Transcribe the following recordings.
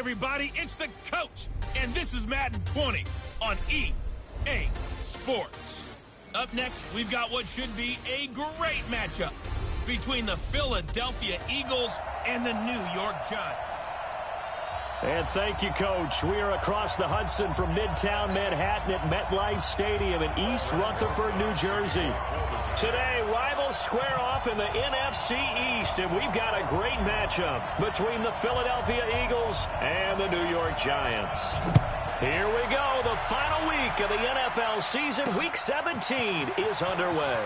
everybody, it's the coach, and this is Madden 20 on EA Sports. Up next, we've got what should be a great matchup between the Philadelphia Eagles and the New York Giants. And thank you, Coach. We are across the Hudson from Midtown Manhattan at MetLife Stadium in East Rutherford, New Jersey. Today, rivals square off in the NFC East, and we've got a great matchup between the Philadelphia Eagles and the New York Giants. Here we go. The final week of the NFL season, Week 17, is underway.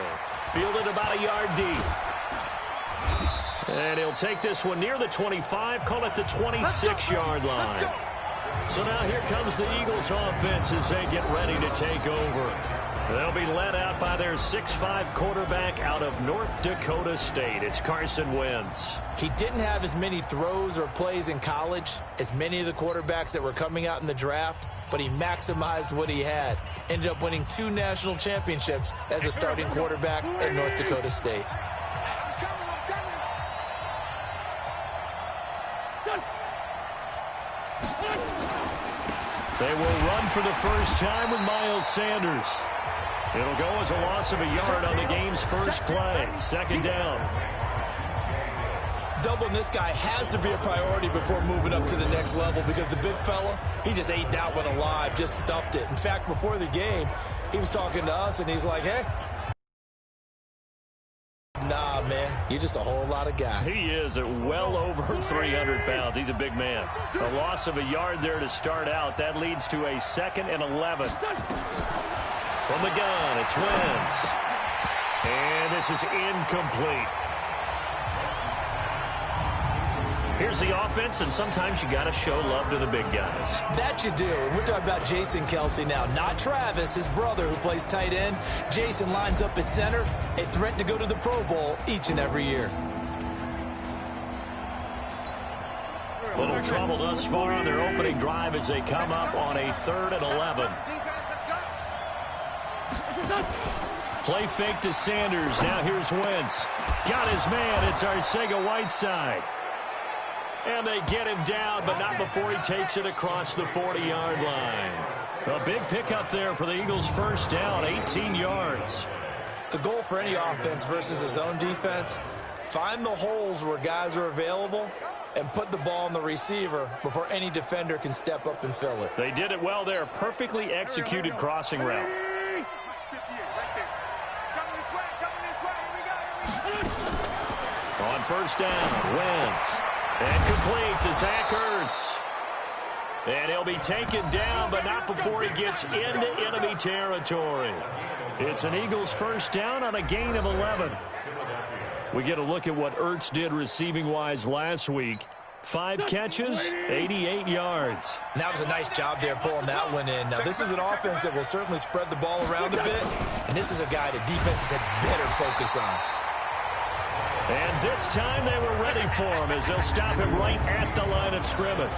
Fielded about a yard deep. And he'll take this one near the 25, call it the 26-yard line. So now here comes the Eagles offense as they get ready to take over. They'll be led out by their 6'5 quarterback out of North Dakota State. It's Carson Wentz. He didn't have as many throws or plays in college as many of the quarterbacks that were coming out in the draft, but he maximized what he had. Ended up winning 2 national championships as a starting quarterback at North Dakota State. They will run for the first time with Miles Sanders. It'll go as a loss of a yard on the game's first play. Second down. Doubling this guy has to be a priority before moving up to the next level because the big fella, he just ate that one alive, just stuffed it. In fact, before the game, he was talking to us, and he's like, hey, nah, man, you're just a whole lot of guy. He is at well over 300 pounds. He's a big man. A loss of a yard there to start out. That leads to a 2nd and 11. From the gun, it's Wentz. And this is incomplete. Here's the offense, and sometimes you got to show love to the big guys. That you do. We're talking about Jason Kelce now, not Travis, his brother who plays tight end. Jason lines up at center, a threat to go to the Pro Bowl each and every year. Little trouble thus far on their opening drive as they come up on a 3rd and 11. Play fake to Sanders. Now here's Wentz. Got his man. It's Arcega-Whiteside. And they get him down, but not before he takes it across the 40-yard line. A big pickup there for the Eagles' first down, 18 yards. The goal for any offense versus his own defense, find the holes where guys are available and put the ball on the receiver before any defender can step up and fill it. They did it well there. Perfectly executed crossing route. On first down, Wentz. And complete to Zach Ertz. And he'll be taken down, but not before he gets into enemy territory. It's an Eagles first down on a gain of 11. We get a look at what Ertz did receiving-wise last week. 5 catches, 88 yards. And that was a nice job there pulling that one in. Now, this is an offense that will certainly spread the ball around a bit, and this is a guy that defenses had better focus on. And this time they were ready for him as they'll stop him right at the line of scrimmage.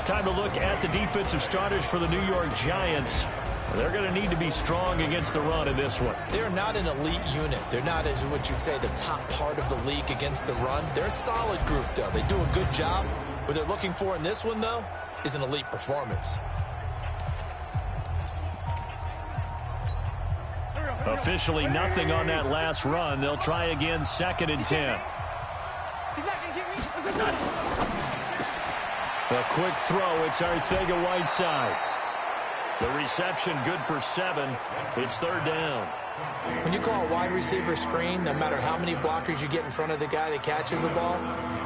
Time to look at the defensive starters for the New York Giants. They're going to need to be strong against the run in this one. They're not an elite unit. They're not, as what you'd say, the top part of the league against the run. They're a solid group, though. They do a good job. What they're looking for in this one, though, is an elite performance. Officially nothing on that last run. They'll try again, 2nd and 10. A quick throw. It's Arcega-Whiteside. The reception good for 7. It's 3rd down. When you call a wide receiver screen, no matter how many blockers you get in front of the guy that catches the ball,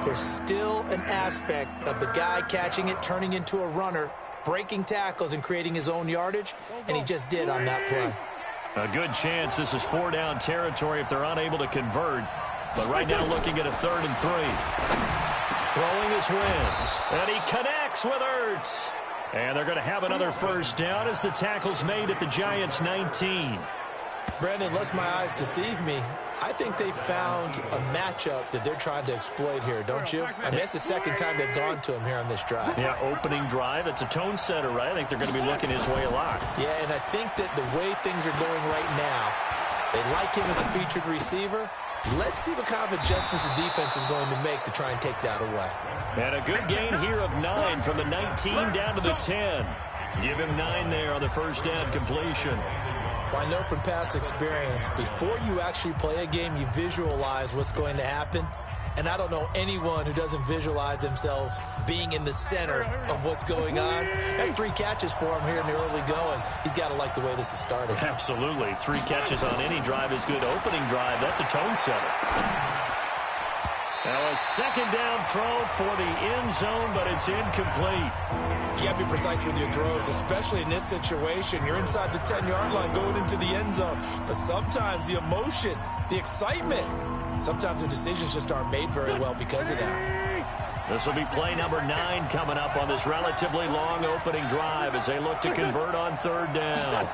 there's still an aspect of the guy catching it, turning into a runner, breaking tackles and creating his own yardage, and he just did on that play. A good chance this is 4-down territory if they're unable to convert. But right now looking at a 3rd and 3. Throwing is Wentz. And he connects with Ertz. And they're going to have another first down as the tackle's made at the Giants' 19. Brandon, unless my eyes deceive me, I think they found a matchup that they're trying to exploit here, don't you? I mean, it's the 2nd time they've gone to him here on this drive. Yeah, opening drive. It's a tone setter, right? I think they're going to be looking his way a lot. Yeah, and I think that the way things are going right now, they like him as a featured receiver, Let's see what kind of adjustments the defense is going to make to try and take that away. And a good gain here of 9 from the 19 down to the 10. Give him 9 there on the first down completion. Well, I know from past experience, before you actually play a game, you visualize what's going to happen. And I don't know anyone who doesn't visualize themselves being in the center of what's going on. That's 3 catches for him here in the early going. He's got to like the way this is starting. Absolutely. 3 catches on any drive is good. Opening drive, that's a tone setter. Now a second down throw for the end zone, but it's incomplete. You got to be precise with your throws, especially in this situation. You're inside the 10-yard line going into the end zone. But sometimes the emotion, the excitement, sometimes the decisions just aren't made very well because of that. This will be play number 9 coming up on this relatively long opening drive as they look to convert on third down.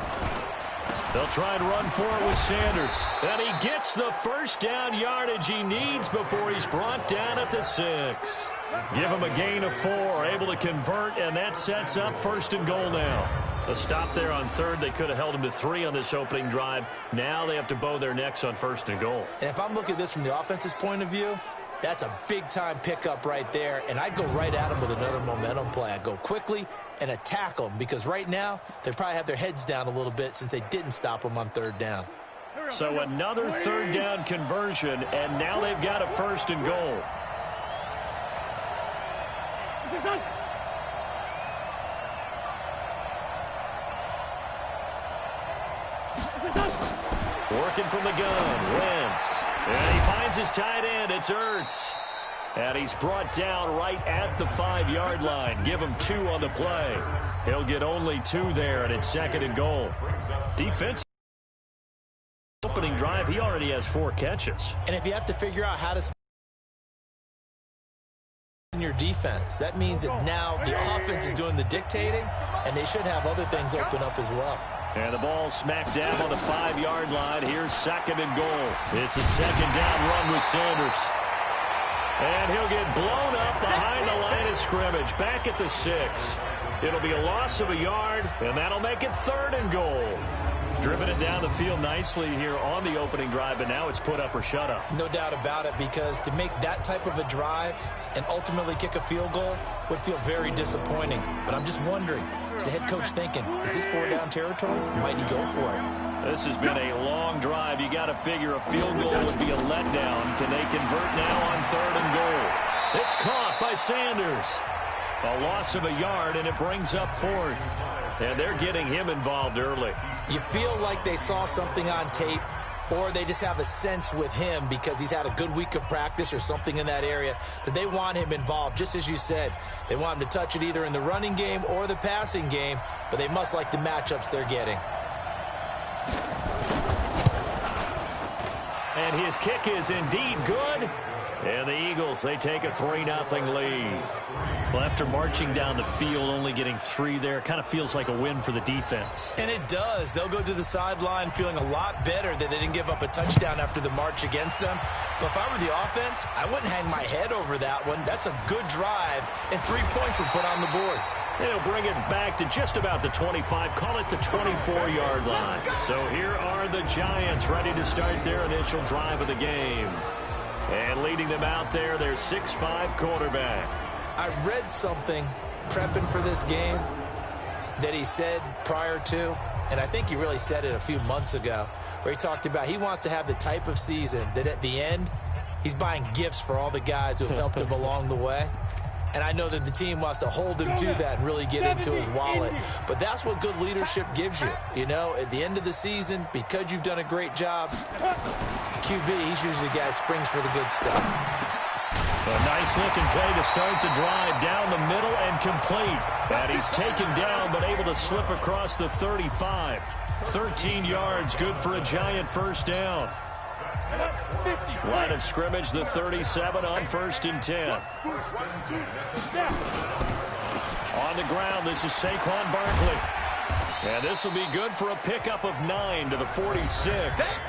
They'll try and run for it with Sanders. And he gets the first down yardage he needs before he's brought down at the 6. Give him a gain of 4, able to convert, and that sets up first and goal now. A stop there on third. They could have held him to 3 on this opening drive. Now they have to bow their necks on first and goal. And if I'm looking at this from the offense's point of view, that's a big-time pickup right there, and I'd go right at him with another momentum play. I'd go quickly and attack them because right now they probably have their heads down a little bit since they didn't stop them on third down. So another third down conversion, and now they've got a first and goal. Working from the gun, Wentz. And he finds his tight end. It's Ertz. And he's brought down right at the 5-yard line. Give him 2 on the play. He'll get only 2 there, and it's second and goal. Defense opening drive, he already has 4 catches. And if you have to figure out how to in your defense, that means that now the offense is doing the dictating, and they should have other things open up as well. And the ball smack dab on the 5-yard line. Here's second and goal. It's a second down run with Sanders. And he'll get blown up behind the line of scrimmage. Back at the 6. It'll be a loss of a yard, and that'll make it third and goal. Driven it down the field nicely here on the opening drive, and now it's put up or shut up. No doubt about it, because to make that type of a drive and ultimately kick a field goal would feel very disappointing. But I'm just wondering, is the head coach thinking, is this 4-down territory? Might he go for it? This has been a long drive. You got to figure a field goal would be a letdown. Can they convert now on third and goal? It's caught by Sanders. A loss of a yard, and it brings up fourth. And they're getting him involved early. You feel like they saw something on tape, or they just have a sense with him because he's had a good week of practice or something in that area that they want him involved. Just as you said, they want him to touch it either in the running game or the passing game, but they must like the matchups they're getting. And his kick is indeed good. And the Eagles, they take a 3-0 lead. Well, after marching down the field, only getting 3 there, kind of feels like a win for the defense. And it does. They'll go to the sideline feeling a lot better that they didn't give up a touchdown after the march against them. But if I were the offense, I wouldn't hang my head over that one. That's a good drive, and 3 points were put on the board. They'll bring it back to just about the 25, call it the 24-yard line. So here are the Giants ready to start their initial drive of the game. And leading them out there, their 6'5" quarterback. I read something prepping for this game that he said prior to, and I think he really said it a few months ago, where he talked about he wants to have the type of season that at the end, he's buying gifts for all the guys who have helped him along the way. And I know that the team wants to hold him to that and really get into his wallet. But that's what good leadership gives you. You know, at the end of the season, because you've done a great job, QB, he's usually the guy who springs for the good stuff. A nice-looking play to start the drive down the middle and complete. And he's taken down but able to slip across the 35. 13 yards, good for a Giant first down. Line of scrimmage, the 37 on 1st and 10. On the ground, this is Saquon Barkley. And this will be good for a pickup of 9 to the 46.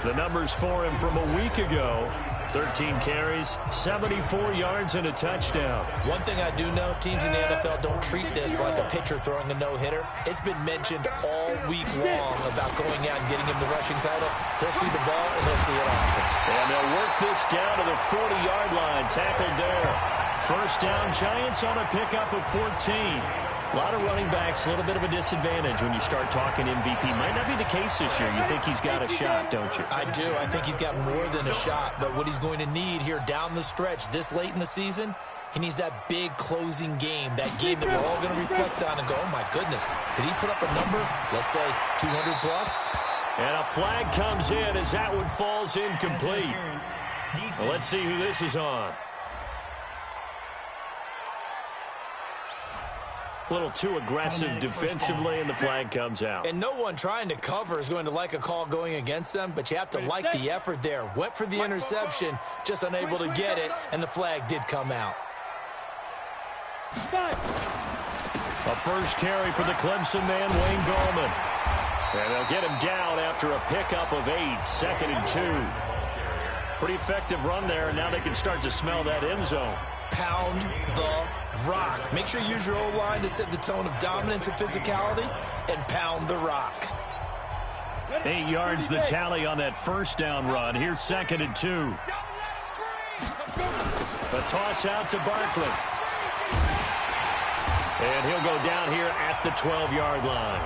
The numbers for him from a week ago: 13 carries, 74 yards, and a touchdown. One thing I do know, teams in the NFL don't treat this like a pitcher throwing a no-hitter. It's been mentioned all week long about going out and getting him the rushing title. He'll see the ball, and he'll see it often. And they'll work this down to the 40-yard line, tackled there. First down, Giants on a pickup of 14. A lot of running backs, a little bit of a disadvantage when you start talking MVP. Might not be the case this year. You think he's got a shot, don't you? I do. I think he's got more than a shot. But what he's going to need here down the stretch this late in the season, he needs that big closing game, that game that we're all going to reflect on and go, oh, my goodness, did he put up a number, let's say 200 plus? And a flag comes in as that one falls incomplete. Well, let's see who this is on. A little too aggressive defensively, and the flag comes out. And no one trying to cover is going to like a call going against them, but you have to like the effort there. Went for the interception, just unable to get it, and the flag did come out. A first carry for the Clemson man, Wayne Gallman. And they'll get him down after a pickup of 8, 2nd and 2. Pretty effective run there, and now they can start to smell that end zone. Pound the rock. Make sure you use your O-line to set the tone of dominance and physicality, and pound the rock. 8 yards the tally on that first down run. Here's 2nd and 2. A toss out to Barkley. And he'll go down here at the 12-yard line.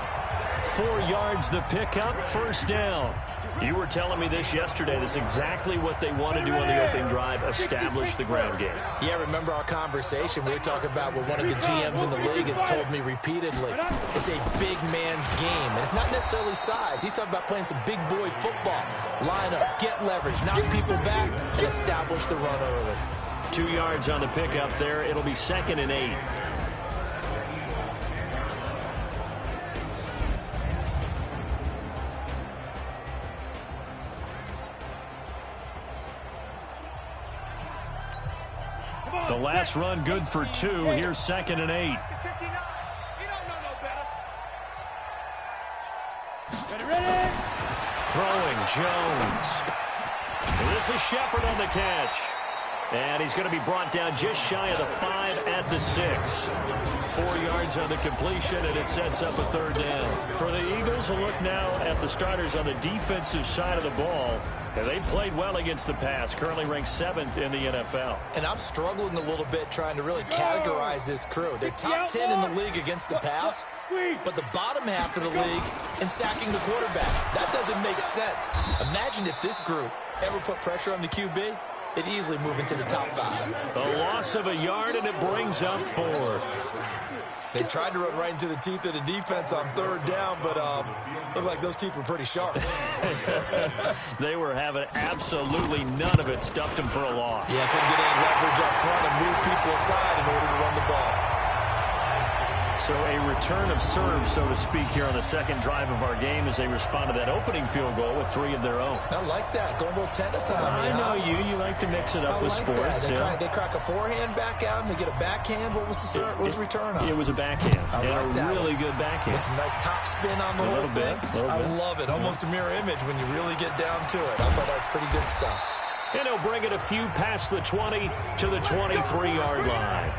4 yards the pickup, first down. You were telling me this yesterday. This is exactly what they want to do on the opening drive, establish the ground game. Yeah, remember our conversation. We were talking about what one of the GMs in the league has told me repeatedly. It's a big man's game, and it's not necessarily size. He's talking about playing some big boy football. Line up, get leverage, knock people back, and establish the run early. 2 yards on the pickup there. It'll be 2nd and 8. The last run good for 2. Here's 2nd and 8. Throwing Jones. This is Shepard on the catch. And he's going to be brought down just shy of the 5 at the 6. 4 yards on the completion, and it sets up a 3rd down. For the Eagles, a look now at the starters on the defensive side of the ball. And they played well against the pass, currently ranked 7th in the NFL. And I'm struggling a little bit trying to really categorize this crew. They're top 10 in the league against the pass, but the bottom half of the league in sacking the quarterback. That doesn't make sense. Imagine if this group ever put pressure on the QB, they'd easily move into the top 5. A loss of a yard, and it brings up 4th. They tried to run right into the teeth of the defense on 3rd down, but looked like those teeth were pretty sharp. They were having absolutely none of it. Stuffed them for a loss. Yeah, couldn't get any leverage up front and move people aside in order to run the ball. So a return of serve, so to speak, here on the 2nd drive of our game as they respond to that opening field goal with 3 of their own. I like that. Going a little tennis on me. I know you. You like to mix it up with sports. They crack a forehand back out and they get a backhand. What was the serve? What was the return on? It was a backhand. And a really good backhand. With some nice top spin on the whole thing. I love it. Almost a mirror image when you really get down to it. I thought that was pretty good stuff. And he'll bring it a few past the 20 to the 23-yard line.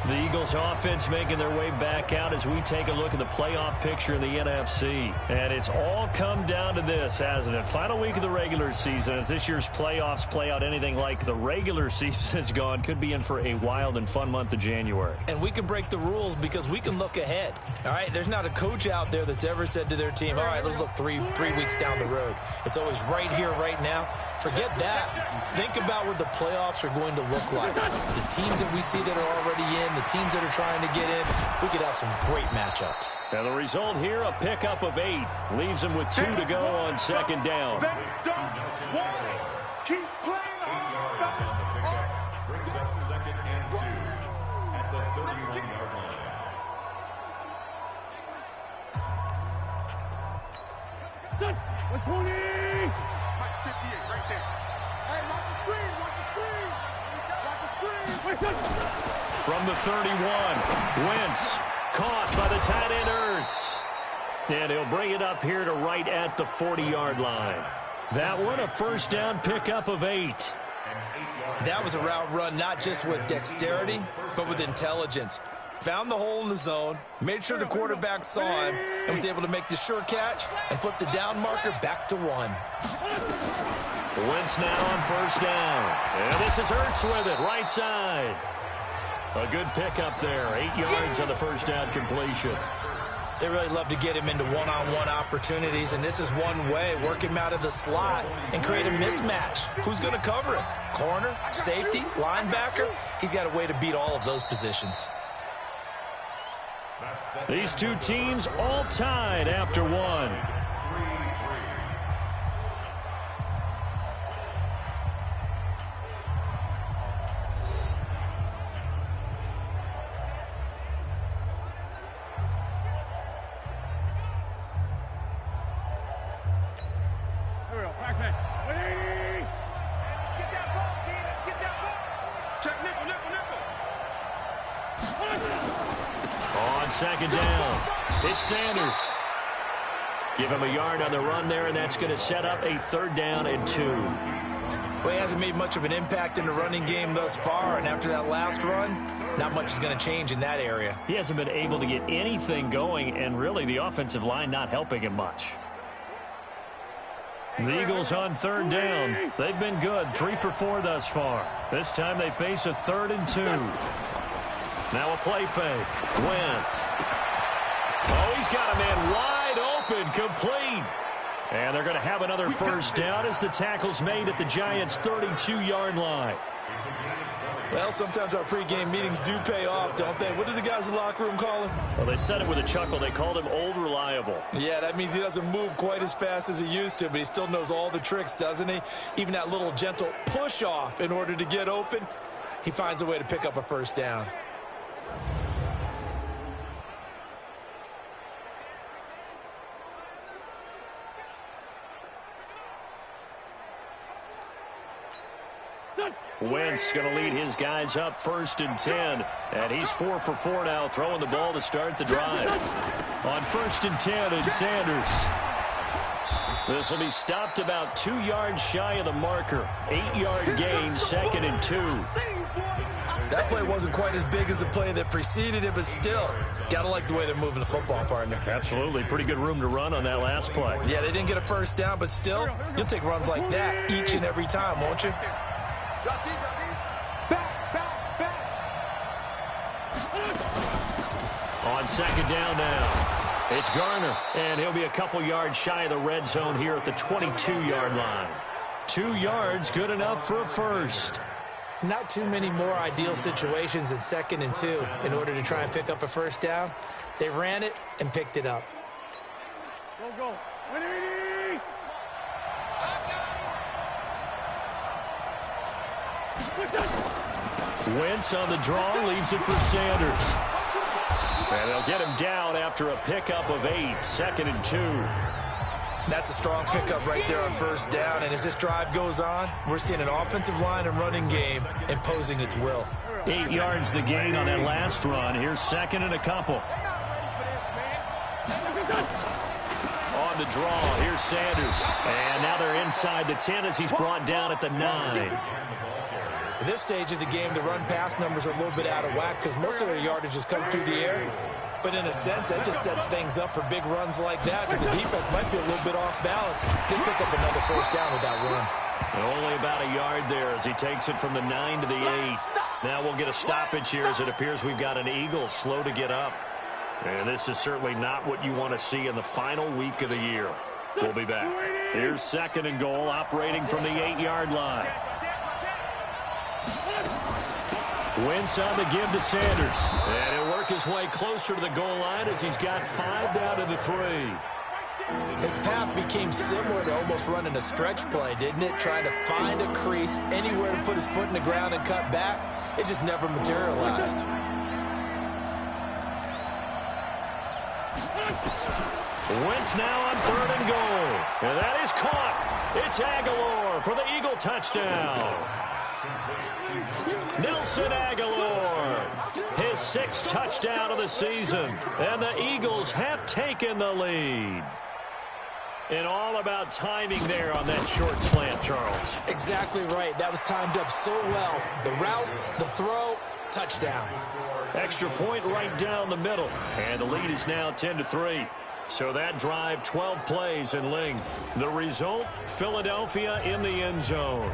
The Eagles offense making their way back out as we take a look at the playoff picture in the NFC. And it's all come down to this, hasn't it? Final week of the regular season. As this year's playoffs play out anything like the regular season has gone, could be in for a wild and fun month of January. And we can break the rules because we can look ahead. All right, there's not a coach out there that's ever said to their team, all right, let's look three weeks down the road. It's always right here, right now. Forget that. Think about what the playoffs are going to look like. The teams that we see that are already in, the teams that are trying to get in, we could have some great matchups. And the result here, a pickup of 8. Leaves them with 2 to go on 2nd down. Keep playing on. Brings up 2nd and 2 at the 31-yard line. Set. 120. 58 right there. Hey, watch the screen. Watch the screen. Watch the screen. From the 31, Wentz caught by the tight end Ertz. And he'll bring it up here to right at the 40-yard line. That one, a first down pickup of 8. That was a route run not just with dexterity, but with intelligence. Found the hole in the zone, made sure the quarterback saw him, and was able to make the sure catch and flip the down marker back to 1. Wentz now on first down. And this is Ertz with it, right side. A good pickup there, 8 yards on the first down completion. They really love to get him into one-on-one opportunities, and this is one way. Work him out of the slot and create a mismatch. Who's going to cover him? Corner, safety, linebacker? He's got a way to beat all of those positions. These two teams all tied after one. On second down, it's Sanders. Give him a yard on the run there, and that's going to set up a 3rd down and 2. Well, he hasn't made much of an impact in the running game thus far, and after that last run, not much is going to change in that area. He hasn't been able to get anything going, and really the offensive line not helping him much. The Eagles on 3rd down. They've been good, 3 for 4 thus far. This time they face a 3rd and 2. Now a play fake. Wentz. Oh, he's got a man wide open, complete. And they're going to have another first down as the tackle's made at the Giants' 32-yard line. Well, sometimes our pregame meetings do pay off, don't they? What do the guys in the locker room call him? Well, they said it with a chuckle. They called him Old Reliable. Yeah, that means he doesn't move quite as fast as he used to, but he still knows all the tricks, doesn't he? Even that little gentle push-off in order to get open, he finds a way to pick up a first down. Wentz going to lead his guys up 1st and 10. And he's 4 for 4 now, throwing the ball to start the drive. On 1st and 10, it's Sanders. This will be stopped about 2 yards shy of the marker. 8-yard gain, 2nd and 2. That play wasn't quite as big as the play that preceded it, but still, gotta like the way they're moving the football, partner. Absolutely. Pretty good room to run on that last play. Yeah, they didn't get a first down, but still, you'll take runs like that each and every time, won't you? On 2nd down now, it's Garner, and he'll be a couple yards shy of the red zone here at the 22-yard line. 2 yards, good enough for a first. Not too many more ideal situations in 2nd and 2 in order to try and pick up a first down. They ran it and picked it up. Go. 180. Wentz on the draw, leaves it for Sanders. And they'll get him down after a pickup of 8, 2nd and 2. That's a strong pickup right there on first down, and as this drive goes on, we're seeing an offensive line and running game imposing its will. 8 yards the gain on that last run. Here's 2nd and a couple. On the draw, here's Sanders. And now they're inside the 10 as he's brought down at the 9. At this stage of the game, the run-pass numbers are a little bit out of whack because most of their yardage has come through the air. But in a sense, that just sets things up for big runs like that because the defense might be a little bit off balance. They pick up another first down with that run. And only about a yard there as he takes it from the 9 to the 8. Now we'll get a stoppage here as it appears we've got an Eagle slow to get up. And this is certainly not what you want to see in the final week of the year. We'll be back. Here's 2nd and goal, operating from the 8-yard line. Wentz on the give to Sanders. And he'll work his way closer to the goal line as he's got 5 down to the 3. His path became similar to almost running a stretch play, didn't it? Trying to find a crease, anywhere to put his foot in the ground and cut back. It just never materialized. Wentz now on 3rd and goal. And that is caught. It's Aguilar for the Eagle touchdown. Nelson Aguilar, his 6th touchdown of the season. And the Eagles have taken the lead. And all about timing there on that short slant, Charles. Exactly right. That was timed up so well. The route, the throw, touchdown. Extra point right down the middle. And the lead is now 10-3. So that drive, 12 plays in length. The result, Philadelphia in the end zone.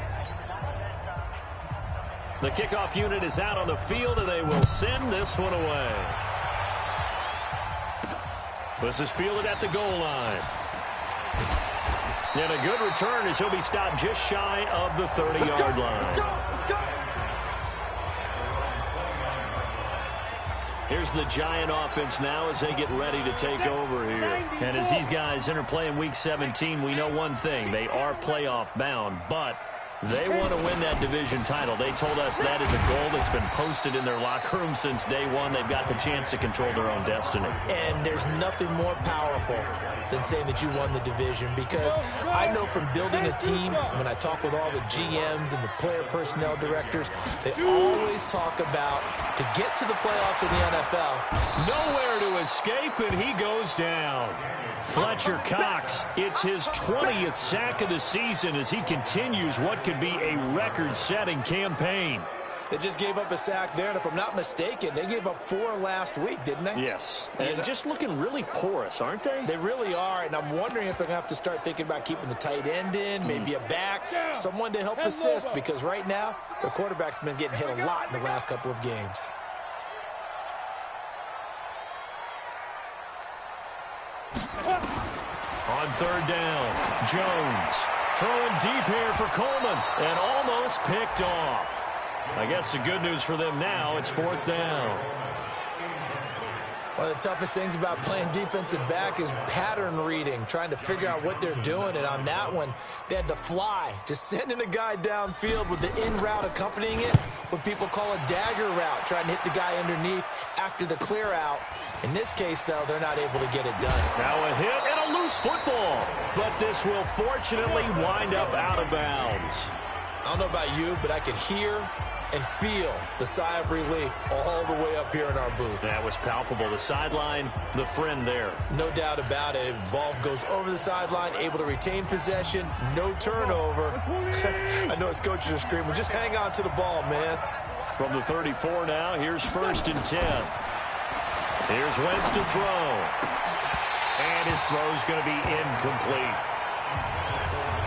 The kickoff unit is out on the field, and they will send this one away. This is fielded at the goal line. And a good return as he'll be stopped just shy of the 30-yard line. Here's the Giant offense now as they get ready to take over here. And as these guys interplay in Week 17, we know one thing. They are playoff bound, but they want to win that division title. They told us that is a goal that's been posted in their locker room since day one. They've got the chance to control their own destiny. And there's nothing more powerful than saying that you won the division, because I know from building a team, when I talk with all the GMs and the player personnel directors, they always talk about to get to the playoffs in the NFL. Nowhere to escape, and he goes down. Fletcher Cox, it's his 20th sack of the season as he continues what could be a record-setting campaign. They just gave up a sack there, and if I'm not mistaken, they gave up 4 last week, didn't they? Yes, and just looking really porous, aren't they? They really are, and I'm wondering if they're going to have to start thinking about keeping the tight end in, maybe a back, someone to help assist, because right now, their quarterback's been getting hit a lot in the last couple of games. On 3rd down, Jones throwing deep here for Coleman, and almost picked off. I guess the good news for them now, it's 4th down. One of the toughest things about playing defensive back is pattern reading, trying to figure out what they're doing. And on that one, they had to fly, just sending a guy downfield with the in route accompanying it, what people call a dagger route, trying to hit the guy underneath after the clear out. In this case, though, they're not able to get it done. Now a hit and a loose football, but this will fortunately wind up out of bounds. I don't know about you, but I could hear and feel the sigh of relief all the way up here in our booth. That was palpable. The sideline, the friend there. No doubt about it. Ball goes over the sideline, able to retain possession, no turnover. I know his coaches are screaming, just hang on to the ball, man. From the 34 now, here's 1st and 10. Here's Wentz to throw. And his throw's going to be incomplete.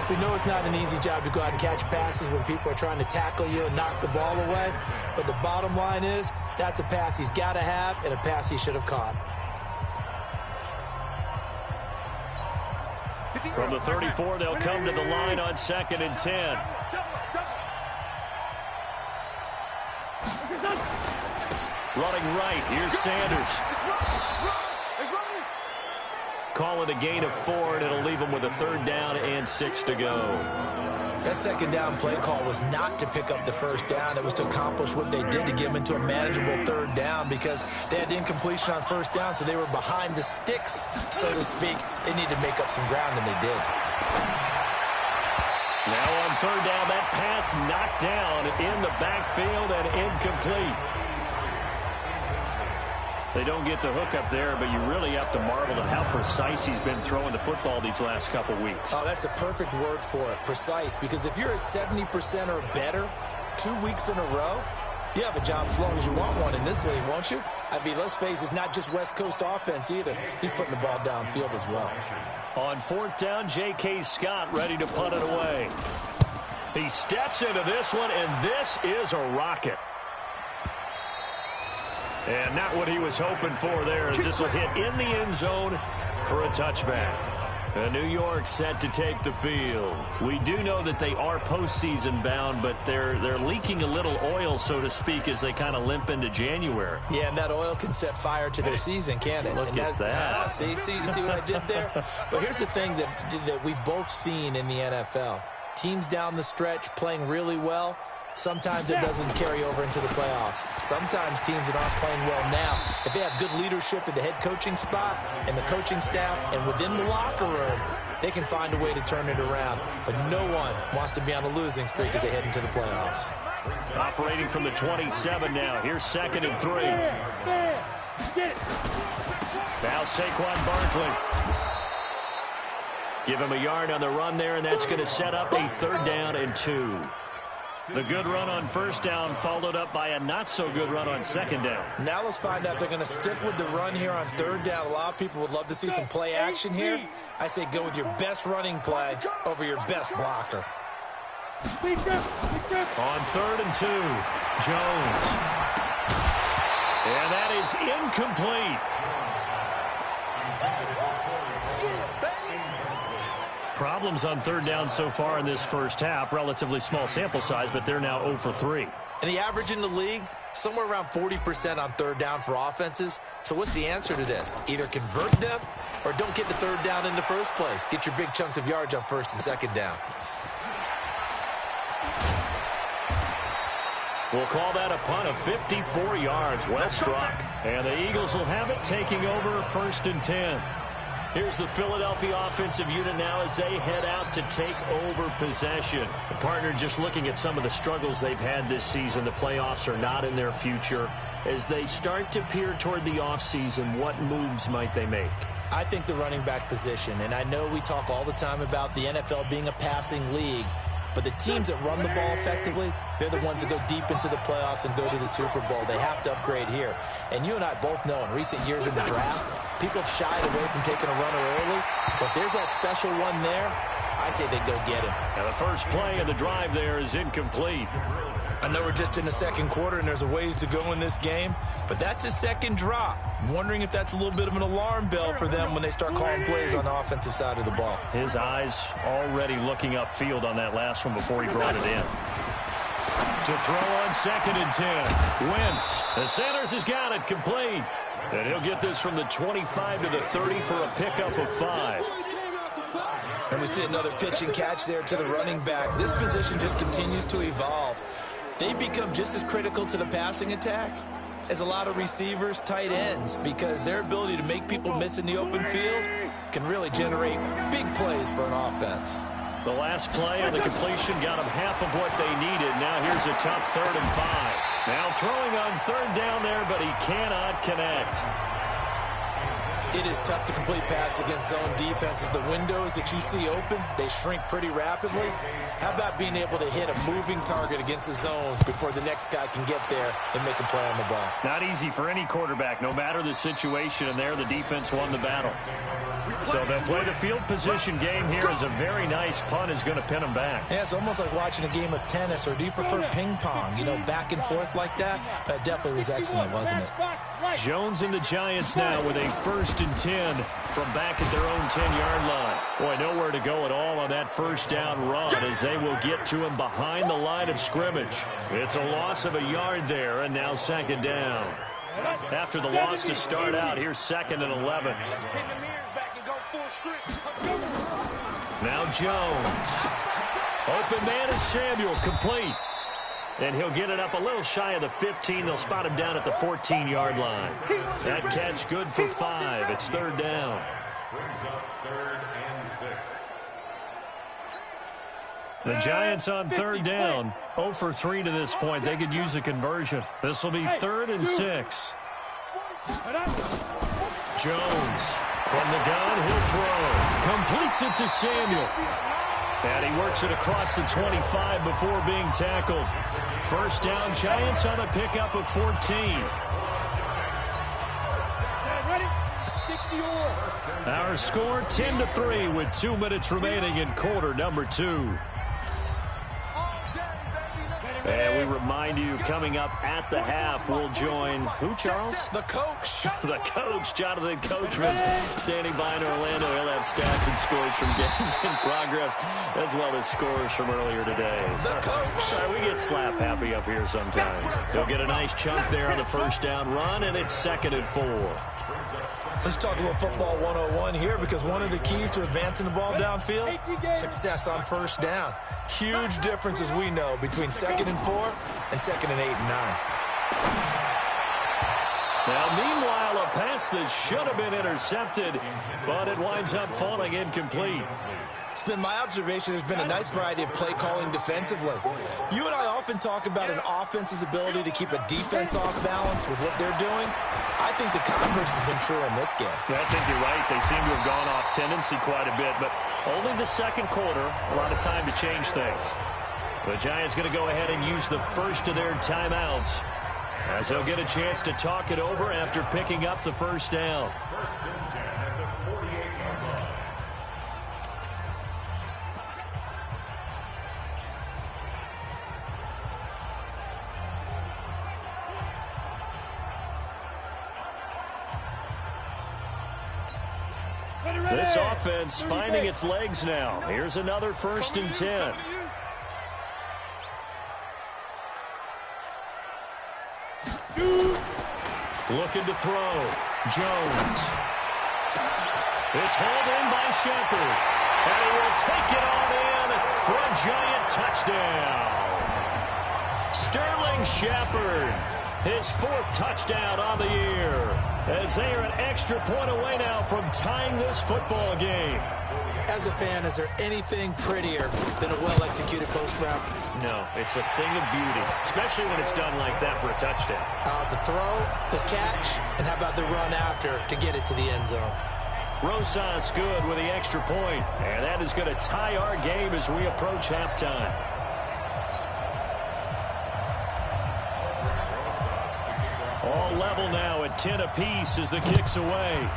We know it's not an easy job to go out and catch passes when people are trying to tackle you and knock the ball away. But the bottom line is, that's a pass he's got to have and a pass he should have caught. From the 34, they'll come to the line on 2nd and 10. Running right, here's Sanders. Call it a gain of 4, and it'll leave them with a 3rd down and 6 to go. That 2nd down play call was not to pick up the 1st down. It was to accomplish what they did to get them into a manageable 3rd down, because they had incompletion on 1st down, so they were behind the sticks, so to speak. They needed to make up some ground, and they did. Now on 3rd down, that pass knocked down in the backfield and incomplete. They don't get the hook up there, but you really have to marvel at how precise he's been throwing the football these last couple weeks. Oh, that's a perfect word for it, precise, because if you're at 70% or better 2 weeks in a row, you have a job as long as you want one in this league, won't you? I mean, let's face it, it's not just West Coast offense either. He's putting the ball downfield as well. On 4th down, J.K. Scott ready to punt it away. He steps into this one, and this is a rocket. And not what he was hoping for there, as this will hit in the end zone for a touchback. New York set to take the field. We do know that they are postseason bound, but they're leaking a little oil, so to speak, as they kind of limp into January. Yeah, and that oil can set fire to their season, can't it? Look at that. See what I did there? But here's the thing that we've both seen in the NFL. Teams down the stretch playing really well. Sometimes it doesn't carry over into the playoffs. Sometimes teams that aren't playing well now, if they have good leadership at the head coaching spot and the coaching staff and within the locker room, they can find a way to turn it around. But no one wants to be on a losing streak as they head into the playoffs. Operating from the 27 now. Here's 2nd and 3. Now Saquon Barkley. Give him a yard on the run there, and that's going to set up a 3rd down and 2. The good run on 1st down followed up by a not-so-good run on 2nd down. Now let's find out if they're going to stick with the run here on 3rd down. A lot of people would love to see some play action here. I say go with your best running play over your best blocker. On 3rd and 2, Jones. And that is incomplete. Problems on 3rd down so far in this first half. Relatively small sample size, but they're now 0 for 3. And the average in the league, somewhere around 40% on 3rd down for offenses. So what's the answer to this? Either convert them or don't get the 3rd down in the first place. Get your big chunks of yards on 1st and 2nd down. We'll call that a punt of 54 yards. Well struck. And the Eagles will have it, taking over 1st and 10. Here's the Philadelphia offensive unit now as they head out to take over possession. The partner just looking at some of the struggles they've had this season. The playoffs are not in their future. As they start to peer toward the offseason, what moves might they make? I think the running back position, and I know we talk all the time about the NFL being a passing league, but the teams that run the ball effectively, they're the ones that go deep into the playoffs and go to the Super Bowl. They have to upgrade here. And you and I both know in recent years in the draft, people have shied away from taking a runner early. But there's that special one there. I say they go get him. And the first play of the drive there is incomplete. I know we're just in the 2nd quarter and there's a ways to go in this game, but that's his 2nd drop. I'm wondering if that's a little bit of an alarm bell for them when they start calling plays on the offensive side of the ball. His eyes already looking upfield on that last one before he brought it in. To throw on 2nd and 10. Wentz. The Sanders has got it complete. And he'll get this from the 25 to the 30 for a pickup of 5. And we see another pitch and catch there to the running back. This position just continues to evolve. They become just as critical to the passing attack as a lot of receivers, tight ends, because their ability to make people miss in the open field can really generate big plays for an offense. The last play on the completion got them half of what they needed. Now here's a tough 3rd and 5. Now throwing on 3rd down there, but he cannot connect. It is tough to complete passes against zone defenses. The windows that you see open, they shrink pretty rapidly. How about being able to hit a moving target against a zone before the next guy can get there and make a play on the ball? Not easy for any quarterback, no matter the situation, and there the defense won the battle. So they'll play the field position game here as a very nice punt is going to pin them back. Yeah, it's almost like watching a game of tennis, or do you prefer ping pong? You know, back and forth like that? That definitely was excellent, wasn't it? Jones and the Giants now with a 1st and 10 from back at their own 10-yard line. Boy, nowhere to go at all on that 1st down run as they will get to him behind the line of scrimmage. It's a loss of a yard there, and now 2nd down. After the loss to start out, here's 2nd and 11. Now Jones. Open man is Samuel, complete. And he'll get it up a little shy of the 15. They'll spot him down at the 14-yard line. That catch good for 5. It's 3rd down. Brings up 3rd and 6. The Giants on 3rd down. 0 for 3 to this point. They could use a conversion. This will be 3rd and 6. Jones from the gun. He'll throw. Completes it to Samuel. And he works it across the 25 before being tackled. 1st down, Giants on a pickup of 14. Our score 10-3 with 2 minutes remaining in quarter number 2. And we remind you, coming up at the half, we'll join who, Charles? The coach. The coach, Jonathan Coachman, standing by in Orlando. He'll have stats and scores from games in progress, as well as scores from earlier today. The coach. Sorry, we get slap happy up here sometimes. He'll get a nice chunk there on the 1st down run, and it's 2nd and 4. Let's talk a little football 101 here, because one of the keys to advancing the ball downfield, success on 1st down. Huge difference, as we know, between 2nd and 4 and 2nd and 8 and 9. Now, meanwhile, a a pass that should have been intercepted, but it winds up falling incomplete. It's been my observation there's been a nice variety of play calling defensively. You and I often talk about an offense's ability to keep a defense off balance with what they're doing. I think the converse has been true in this game. I think you're right. They seem to have gone off tendency quite a bit, but only the second quarter, a lot of time to change things. The Giants going to go ahead and use the first of their timeouts as they'll get a chance to talk it over after picking up the first down. This offense finding its legs now. Here's another 1st and 10. Looking to throw. Jones. It's hauled in by Shepard. And he will take it on in for a Giant touchdown. Sterling Shepard, his 4th touchdown on the year, as they are an extra point away now from tying this football game. As a fan, is there anything prettier than a well-executed post route? No, it's a thing of beauty, especially when it's done like that for a touchdown. The throw, the catch, and how about the run after to get it to the end zone? Rosas good with the extra point, and that is going to tie our game as we approach halftime. All level now at 10 apiece as the kick's away.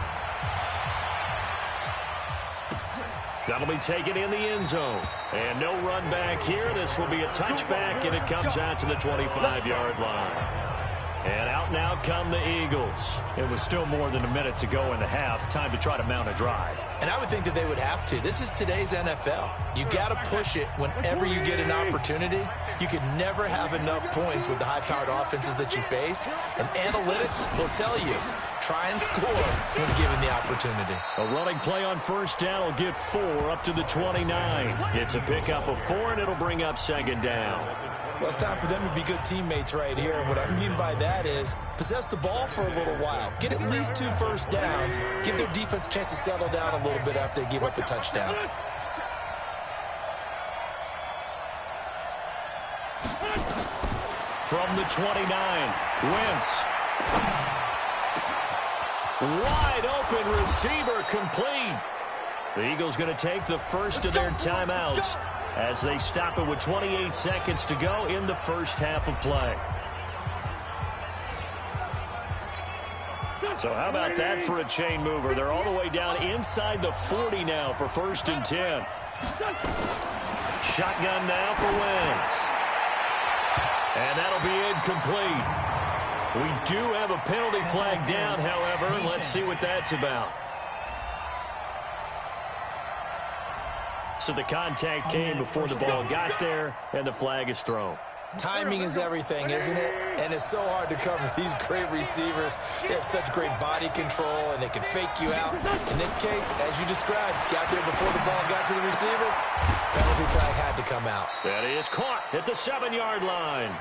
That'll be taken in the end zone. And no run back here. This will be a touchback, and it comes out to the 25-yard line. And out now come the Eagles. It was still more than a minute to go in the half. Time to try to mount a drive. And I would think that they would have to. This is today's NFL. You got to push it whenever you get an opportunity. You could never have enough points with the high-powered offenses that you face. And analytics will tell you, try and score when given the opportunity. A running play on 1st down will get 4 up to the 29. It's a pickup of 4, and it'll bring up 2nd down. Well, it's time for them to be good teammates right here. And what I mean by that is possess the ball for a little while. Get at least 2 first downs. Give their defense a chance to settle down a little bit after they give up a touchdown. From the 29, Wentz. Wide open receiver complete. The Eagles going to take the first of their timeouts as they stop it with 28 seconds to go in the first half of play. So how about that for a chain mover? They're all the way down inside the 40 now for 1st and 10. Shotgun now for Wentz. And that'll be incomplete. We do have a penalty flag down, however. Let's see what that's about. So the contact came before the ball got there, and the flag is thrown. Timing is everything, isn't it? And it's so hard to cover these great receivers. They have such great body control, and they can fake you out. In this case, as you described, got there before the ball got to the receiver. Penalty flag had to come out. That is caught at the 7-yard line.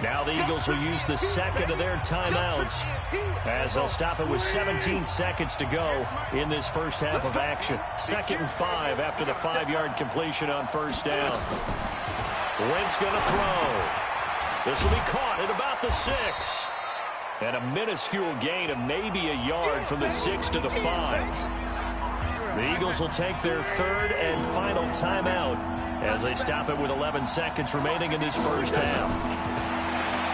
Now the Eagles will use the second of their timeouts as they'll stop it with 17 seconds to go in this first half of action. 2nd and 5 after the 5-yard completion on 1st down. Wentz going to throw. This will be caught at about the 6. And a minuscule gain of maybe a yard from the 6 to the 5. The Eagles will take their 3rd and final timeout as they stop it with 11 seconds remaining in this first half.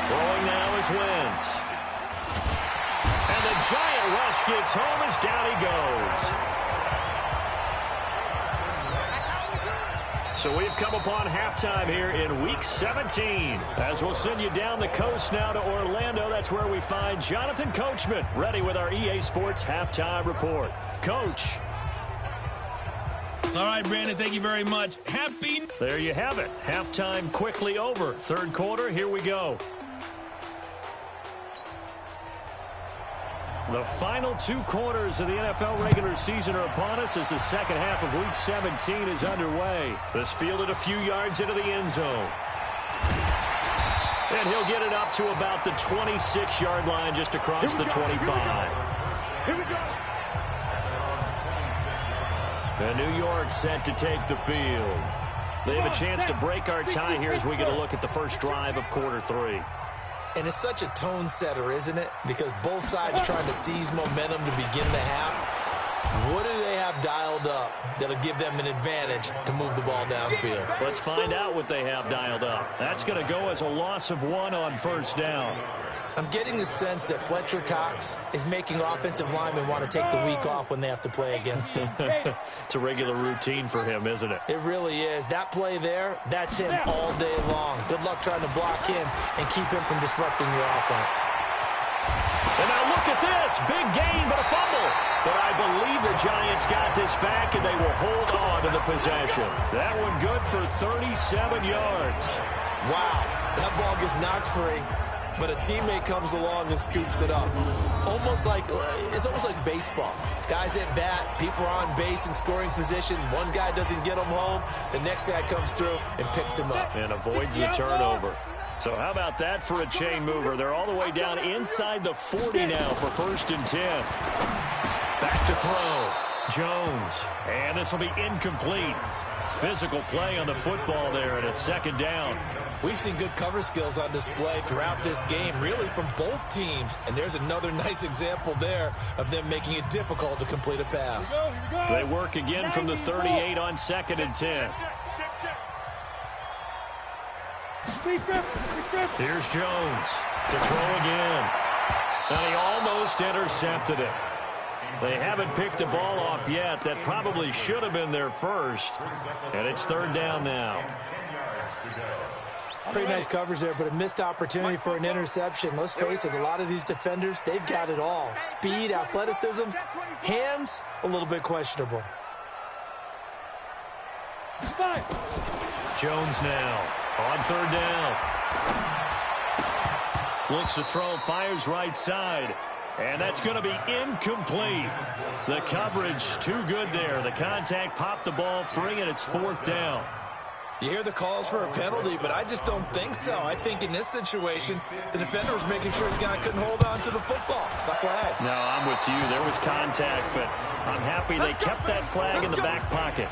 Throwing now is Wentz. And the Giant rush gets home as down he goes. So we've come upon halftime here in Week 17. As we'll send you down the coast now to Orlando. That's where we find Jonathan Coachman ready with our EA Sports Halftime Report. Coach. All right, Brandon, thank you very much. There you have it. Halftime quickly over. 3rd quarter, here we go. The final 2 quarters of the NFL regular season are upon us as the second half of Week 17 is underway. This fielded a few yards into the end zone. And he'll get it up to about the 26-yard line just across the 25. Here we go. And New York set to take the field. They have a chance to break our tie here as we get a look at the first drive of quarter 3. And it's such a tone setter, isn't it? Because both sides trying to seize momentum to begin the half. What do they have dialed up that'll give them an advantage to move the ball downfield? Let's find out what they have dialed up. That's going to go as a loss of 1 on first down. I'm getting the sense that Fletcher Cox is making offensive linemen want to take the week off when they have to play against him. It's a regular routine for him, isn't it? It really is. That play there, that's him all day long. Good luck trying to block him and keep him from disrupting your offense. And now look at this. Big gain, but a fumble. But I believe the Giants got this back, and they will hold on to the possession. That one good for 37 yards. Wow, that ball gets knocked free, but a teammate comes along and scoops it up. It's almost like baseball. Guys at bat, people are on base in scoring position. One guy doesn't get him home. The next guy comes through and picks him up. And avoids the turnover. So how about that for a chain mover? They're all the way down inside the 40 now for 1st and 10. Back to throw. Jones. And this will be incomplete. Physical play on the football there, and it's 2nd down. We've seen good cover skills on display throughout this game, really from both teams. And there's another nice example there of them making it difficult to complete a pass. They work again from the 38 on 2nd and 10. Here's Jones to throw again. And he almost intercepted it. They haven't picked a ball off yet. That probably should have been their first. And it's 3rd down now. Pretty nice coverage there, but a missed opportunity for an interception. Let's face it, a lot of these defenders, they've got it all. Speed, athleticism, hands, a little bit questionable. Jones now on 3rd down. Looks to throw, fires right side. And that's going to be incomplete. The coverage too good there. The contact popped the ball free, and it's 4th down. You hear the calls for a penalty, but I just don't think so. I think in this situation, the defender was making sure his guy couldn't hold on to the football. It's a flag. No, I'm with you. There was contact, but I'm happy they kept that flag in the back pocket.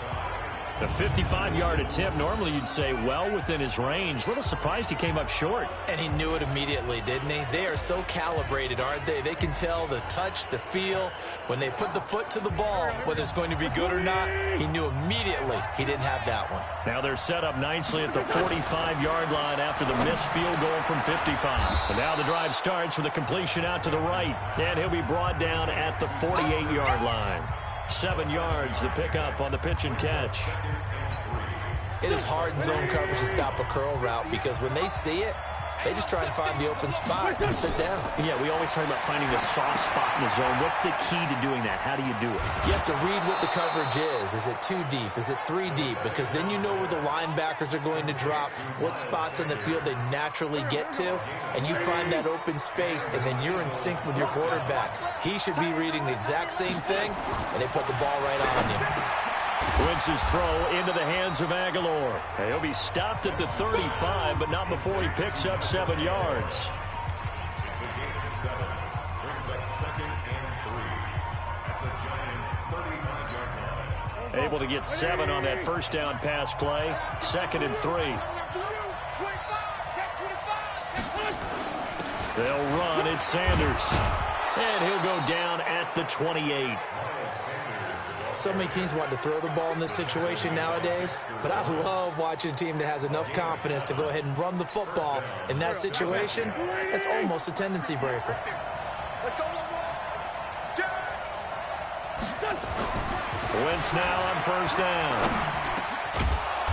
The 55-yard attempt, normally you'd say well within his range. A little surprised he came up short. And he knew it immediately, didn't he? They are so calibrated, aren't they? They can tell the touch, the feel. When they put the foot to the ball, whether it's going to be good or not, he knew immediately he didn't have that one. Now they're set up nicely at the 45-yard line after the missed field goal from 55. And now the drive starts with a completion out to the right. And he'll be brought down at the 48-yard line. 7 yards, the pickup on the pitch and catch. It is hard in zone coverage to stop a curl route because when they see it, they just try and find the open spot and sit down. Yeah, we always talk about finding the soft spot in the zone. What's the key to doing that? How do you do it? You have to read what the coverage is. Is it 2 deep? Is it 3 deep? Because then you know where the linebackers are going to drop, what spots in the field they naturally get to, and you find that open space, and then you're in sync with your quarterback. He should be reading the exact same thing, and they put the ball right on you. Wentz's throw into the hands of Aguilar. And he'll be stopped at the 35, but not before he picks up 7 yards. Able to get 7 on that first down pass play. 2nd and 3. They'll run. It's Sanders. And he'll go down at the 28. So many teams want to throw the ball in this situation nowadays, but I love watching a team that has enough confidence to go ahead and run the football. In that situation, that's almost a tendency breaker. Let's go. Wentz now on first down.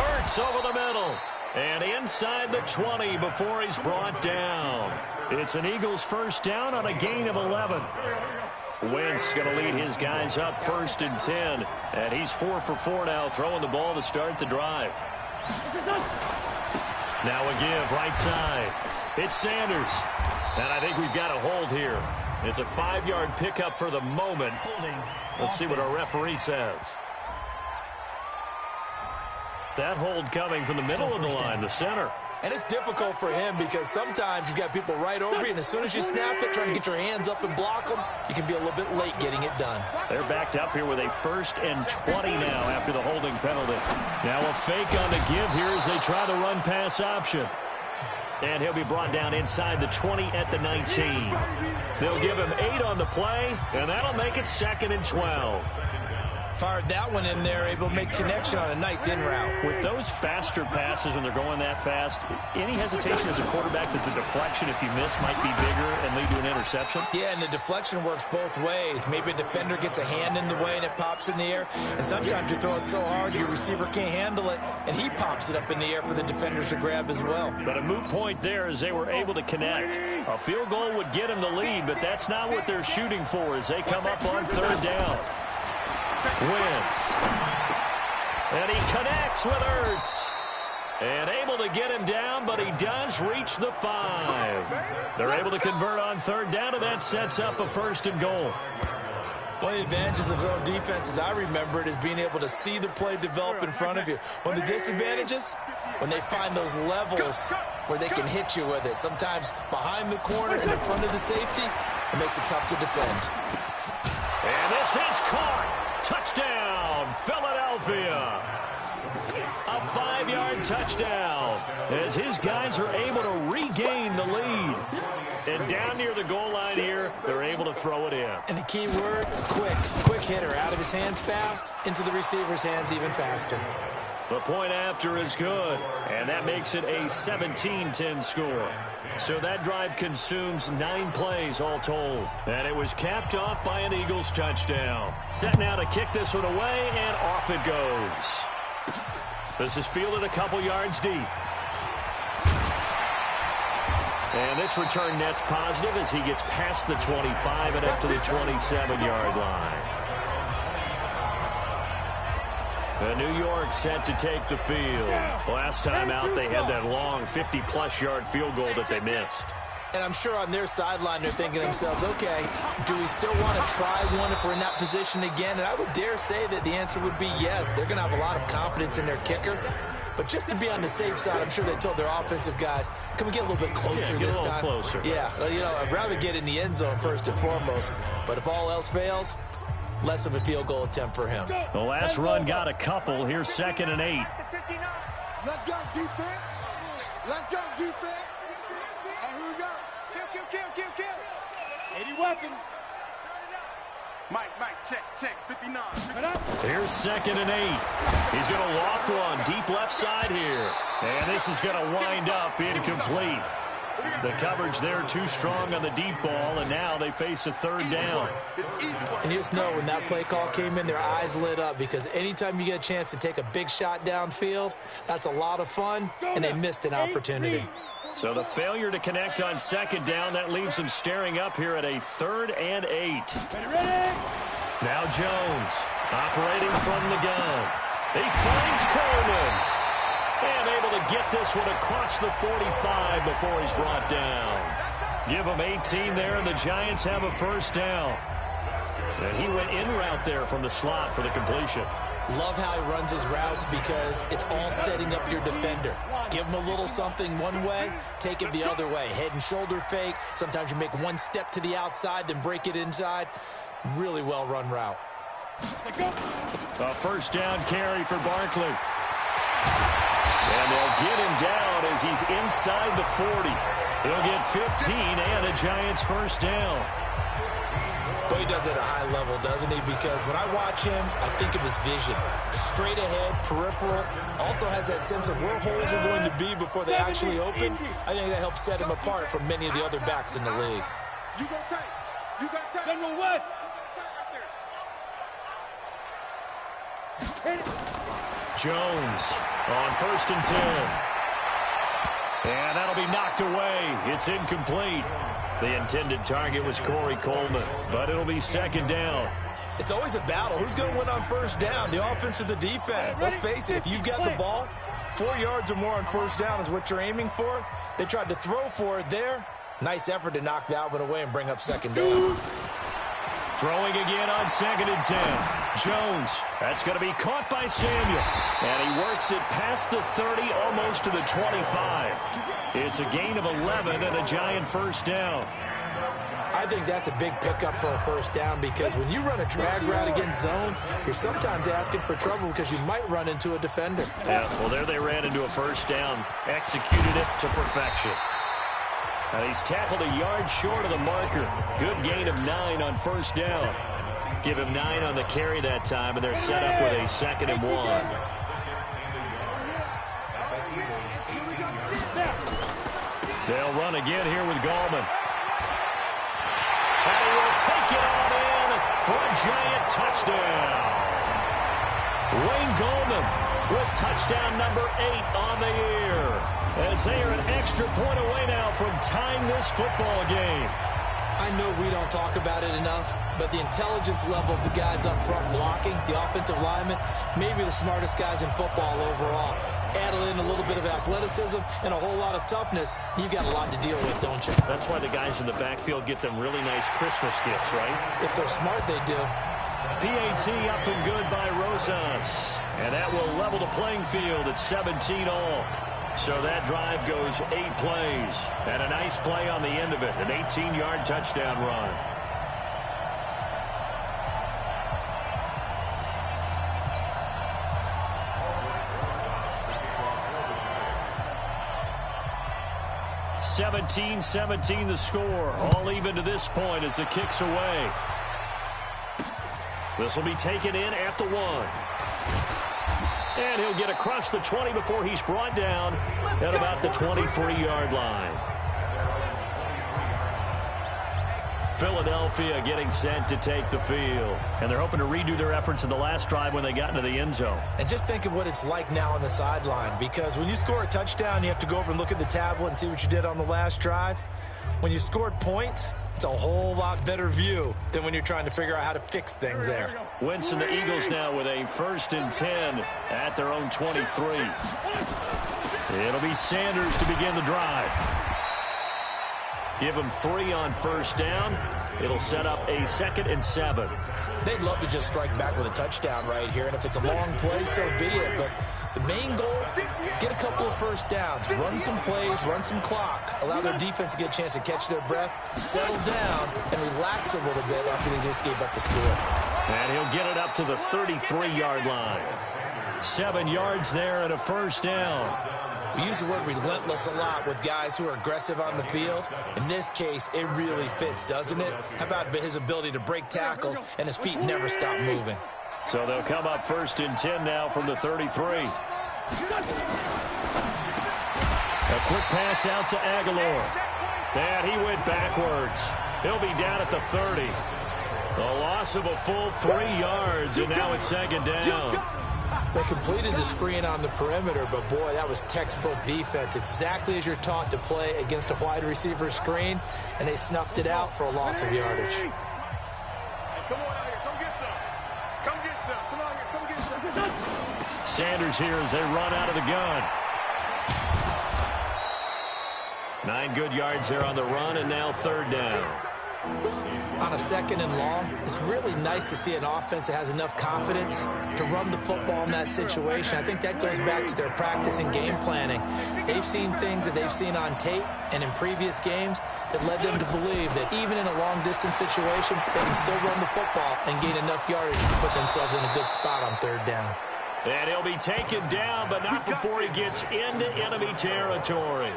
Hurts over the middle. And inside the 20 before he's brought down. It's an Eagles first down on a gain of 11. Wentz going to lead his guys up 1st and 10. And he's 4 for 4 now, throwing the ball to start the drive. Now a give right side. It's Sanders. And I think we've got a hold here. It's a 5-yard pickup for the moment. Let's see what our referee says. That hold coming from the middle of the line, the center. And it's difficult for him because sometimes you've got people right over you, and as soon as you snap it, trying to get your hands up and block them, you can be a little bit late getting it done. They're backed up here with a 1st and 20 now after the holding penalty. Now a fake on the give here as they try the run-pass option. And he'll be brought down inside the 20 at the 19. They'll give him 8 on the play, and that'll make it 2nd and 12. Fired that one in there, able to make connection on a nice in route. With those faster passes when they're going that fast, any hesitation as a quarterback that the deflection, if you miss, might be bigger and lead to an interception? Yeah, and the deflection works both ways. Maybe a defender gets a hand in the way and it pops in the air. And sometimes you throw it so hard your receiver can't handle it, and he pops it up in the air for the defenders to grab as well. But a moot point there as they were able to connect. A field goal would get them the lead, but that's not what they're shooting for as they come up on 3rd down. Wins. And he connects with Ertz. And able to get him down, but he does reach the 5. They're able to convert on 3rd down, and that sets up a 1st and goal. One of the advantages of zone defense, as I remember it, is being able to see the play develop in front of you. One of the disadvantages, when they find those levels where they can hit you with it. Sometimes behind the corner and in front of the safety, it makes it tough to defend. And this is caught. Touchdown, Philadelphia. A 5-yard touchdown as his guys are able to regain the lead. And down near the goal line here, they're able to throw it in. And the key word, quick. Quick hitter. Out of his hands fast, into the receiver's hands even faster. The point after is good, and that makes it a 17-10 score. So that drive consumes 9 plays all told. And it was capped off by an Eagles touchdown. Set now to kick this one away, and off it goes. This is fielded a couple yards deep. And this return net's positive as he gets past the 25 and up to the 27-yard line. And New York set to take the field. Last time out, they had that long 50-plus-yard field goal that they missed. And I'm sure on their sideline, they're thinking to themselves, okay, do we still want to try one if we're in that position again? And I would dare say that the answer would be yes. They're going to have a lot of confidence in their kicker. But just to be on the safe side, I'm sure they told their offensive guys, can we get a little bit closer this time? Closer. Yeah, you know, I'd rather get in the end zone first and foremost. But if all else fails, less of a field goal attempt for him. The last run got a couple. Here's 2nd and 8. Let's go, defense. Let's go, defense. And here we go. Kill. 80 weapon. Mike, check, 59. Here's 2nd and 8. He's going to loft one deep left side here. And this is going to wind up incomplete. The coverage there too strong on the deep ball, and now they face a 3rd down. And you just know when that play call came in, their eyes lit up because anytime you get a chance to take a big shot downfield, that's a lot of fun, and they missed an opportunity. So the failure to connect on 2nd down, that leaves them staring up here at a 3rd and 8. Now Jones operating from the gun. He finds Coleman. And able to get this one across the 45 before he's brought down. Give him 18 there, and the Giants have a 1st down. And he went in route there from the slot for the completion. Love how he runs his routes because it's all setting up your defender. Give him a little something one way, take it the other way. Head and shoulder fake. Sometimes you make one step to the outside, then break it inside. Really well-run route. A 1st down carry for Barkley. And they'll get him down as he's inside the 40. He'll get 15 and a Giants 1st down. But he does it at a high level, doesn't he? Because when I watch him, I think of his vision. Straight ahead, peripheral. Also has that sense of where holes are going to be before they actually open. I think that helps set him apart from many of the other backs in the league. You go tight. You got tight. General West. Jones on 1st and 10. And that'll be knocked away. It's incomplete. The intended target was Corey Coleman, but it'll be 2nd down. It's always a battle. Who's going to win on 1st down, the offense or the defense? Let's face it, if you've got the ball, 4 yards or more on 1st down is what you're aiming for. They tried to throw for it there. Nice effort to knock that one away and bring up 2nd down. Throwing again on 2nd and 10. Jones. That's going to be caught by Samuel. And he works it past the 30, almost to the 25. It's a gain of 11 and a giant first down. I think that's a big pickup for a first down because when you run a drag route against zone, you're sometimes asking for trouble because you might run into a defender. Yeah, well, there they ran into a first down. Executed it to perfection. And he's tackled a yard short of the marker. Good gain of 9 on first down. Give him 9 on the carry that time, and they're set up with a 2nd and 1. They'll run again here with Gallman. And he will take it on in for a giant touchdown. Wayne Gallman with touchdown number 8 on the year. As they are an extra point away now from tying this football game. I know we don't talk about it enough, but the intelligence level of the guys up front blocking, the offensive linemen, maybe the smartest guys in football overall. Add in a little bit of athleticism and a whole lot of toughness, you've got a lot to deal with, don't you? That's why the guys in the backfield get them really nice Christmas gifts, right? If they're smart, they do. PAT up and good by Rosas. And that will level the playing field at 17 all. So that drive goes 8 plays. And a nice play on the end of it. An 18-yard touchdown run. (17-17) the score. All even to this point as the kick's away. This will be taken in at the 1. And he'll get across the 20 before he's brought down at about the 23-yard line. Philadelphia getting set to take the field. And they're hoping to redo their efforts in the last drive when they got into the end zone. And just think of what it's like now on the sideline, because when you score a touchdown, you have to go over and look at the tablet and see what you did on the last drive. When you scored points, it's a whole lot better view than when you're trying to figure out how to fix things there. Wentz and the Eagles now with a 1st and 10 at their own 23. It'll be Sanders to begin the drive. Give him 3 on first down. It'll set up a 2nd and 7. They'd love to just strike back with a touchdown right here, and if it's a long play, so be it. But the main goal, get a couple of first downs, run some plays, run some clock, allow their defense to get a chance to catch their breath, settle down, and relax a little bit after they just gave up the score. And he'll get it up to the 33-yard line. 7 yards there and a first down. We use the word relentless a lot with guys who are aggressive on the field. In this case, it really fits, doesn't it? How about his ability to break tackles and his feet never stop moving? So they'll come up 1st and 10 now from the 33. A quick pass out to Aguilar. And he went backwards. He'll be down at the 30. A loss of a full 3 yards, and now it's 2nd down. They completed the screen on the perimeter, but boy, that was textbook defense. Exactly as you're taught to play against a wide receiver screen, and they snuffed it out for a loss of yardage. Come on out here, come get some. Come get some. Come on here, come get some. Sanders here as they run out of the gun. 9 good yards there on the run, and now 3rd down. On a 2nd and long, it's really nice to see an offense that has enough confidence to run the football in that situation. I think that goes back to their practice and game planning. They've seen things that they've seen on tape and in previous games that led them to believe that even in a long-distance situation, they can still run the football and gain enough yardage to put themselves in a good spot on 3rd down. And he'll be taken down, but not before he gets into enemy territory.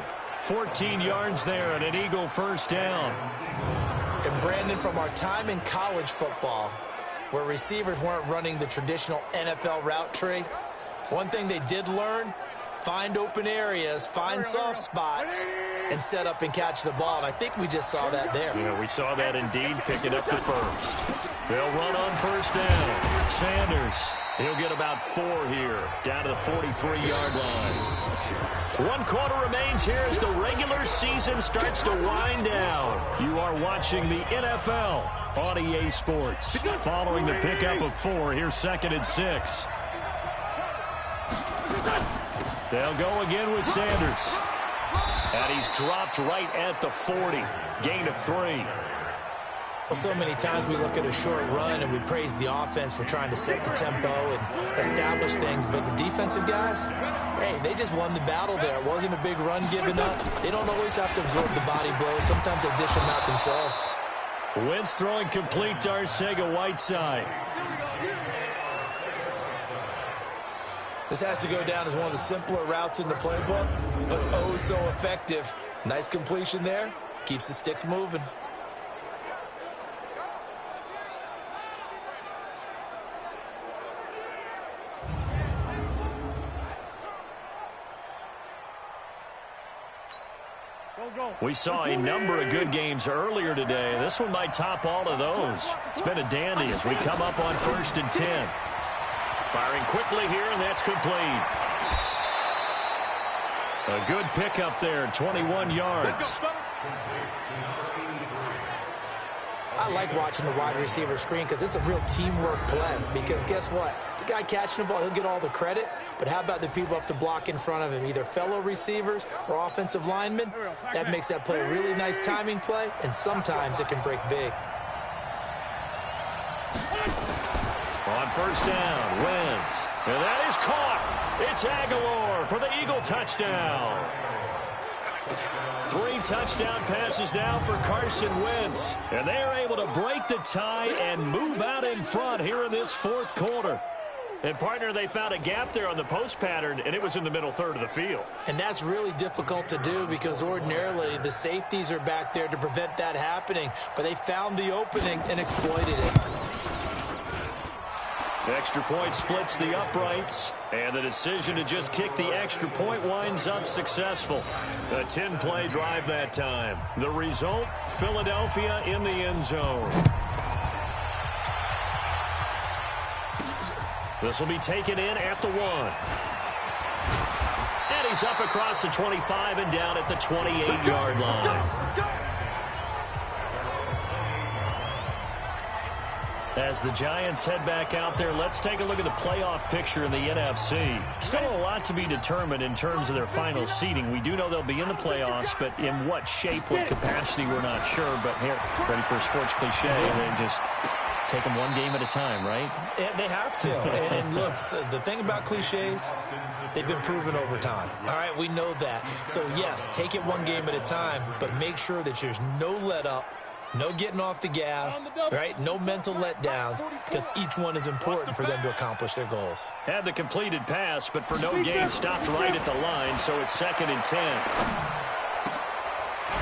14 yards there and an Eagle first down. And Brandon, from our time in college football, where receivers weren't running the traditional NFL route tree, one thing they did learn, find open areas, find soft spots, and set up and catch the ball. And I think we just saw that there. Yeah, we saw that indeed, picking up the first. They'll run on first down. Sanders, he'll get about 4 here, down to the 43-yard line. 1 quarter remains here as the regular season starts to wind down. You are watching the NFL on EA Sports. Following the pickup of 4, here's 2nd and 6. They'll go again with Sanders. And he's dropped right at the 40. Gain of 3. Well, so many times we look at a short run and we praise the offense for trying to set the tempo and establish things, but the defensive guys, hey, they just won the battle there. It wasn't a big run given up. They don't always have to absorb the body blows. Sometimes they dish them out themselves. Wentz throwing complete to Arcega-Whiteside. This has to go down as one of the simpler routes in the playbook, but oh so effective. Nice completion there. Keeps the sticks moving. We saw a number of good games earlier today. This one might top all of those. It's been a dandy as we come up on 1st and 10. Firing quickly here, and that's complete. A good pickup there, 21 yards. I like watching the wide receiver screen because it's a real teamwork play. Because guess what? The guy catching the ball, he'll get all the credit. But how about the people up to block in front of him, either fellow receivers or offensive linemen? That makes that play a really nice timing play, and sometimes it can break big. On 1st down, Wentz. And that is caught. It's Aguilar for the Eagle touchdown. 3 touchdown passes now for Carson Wentz. And they are able to break the tie and move out in front here in this 4th quarter. And, partner, they found a gap there on the post pattern, and it was in the middle third of the field. And that's really difficult to do because ordinarily the safeties are back there to prevent that happening. But they found the opening and exploited it. The extra point splits the uprights, and the decision to just kick the extra point winds up successful. A 10-play drive that time. The result, Philadelphia in the end zone. This will be taken in at the 1. And he's up across the 25 and down at the 28-yard line. As the Giants head back out there, let's take a look at the playoff picture in the NFC. Still a lot to be determined in terms of their final seeding. We do know they'll be in the playoffs, but in what shape, what capacity, we're not sure. But here, ready for a sports cliche, they just take them one game at a time, right? Yeah, they have to. And look, the thing about cliches, they've been proven over time. All right, we know that. So, yes, take it one game at a time, but make sure that there's no let-up. No getting off the gas, right? No mental letdowns, because each one is important for them to accomplish their goals. Had the completed pass, but for no gain, stopped right at the line, so it's 2nd and 10.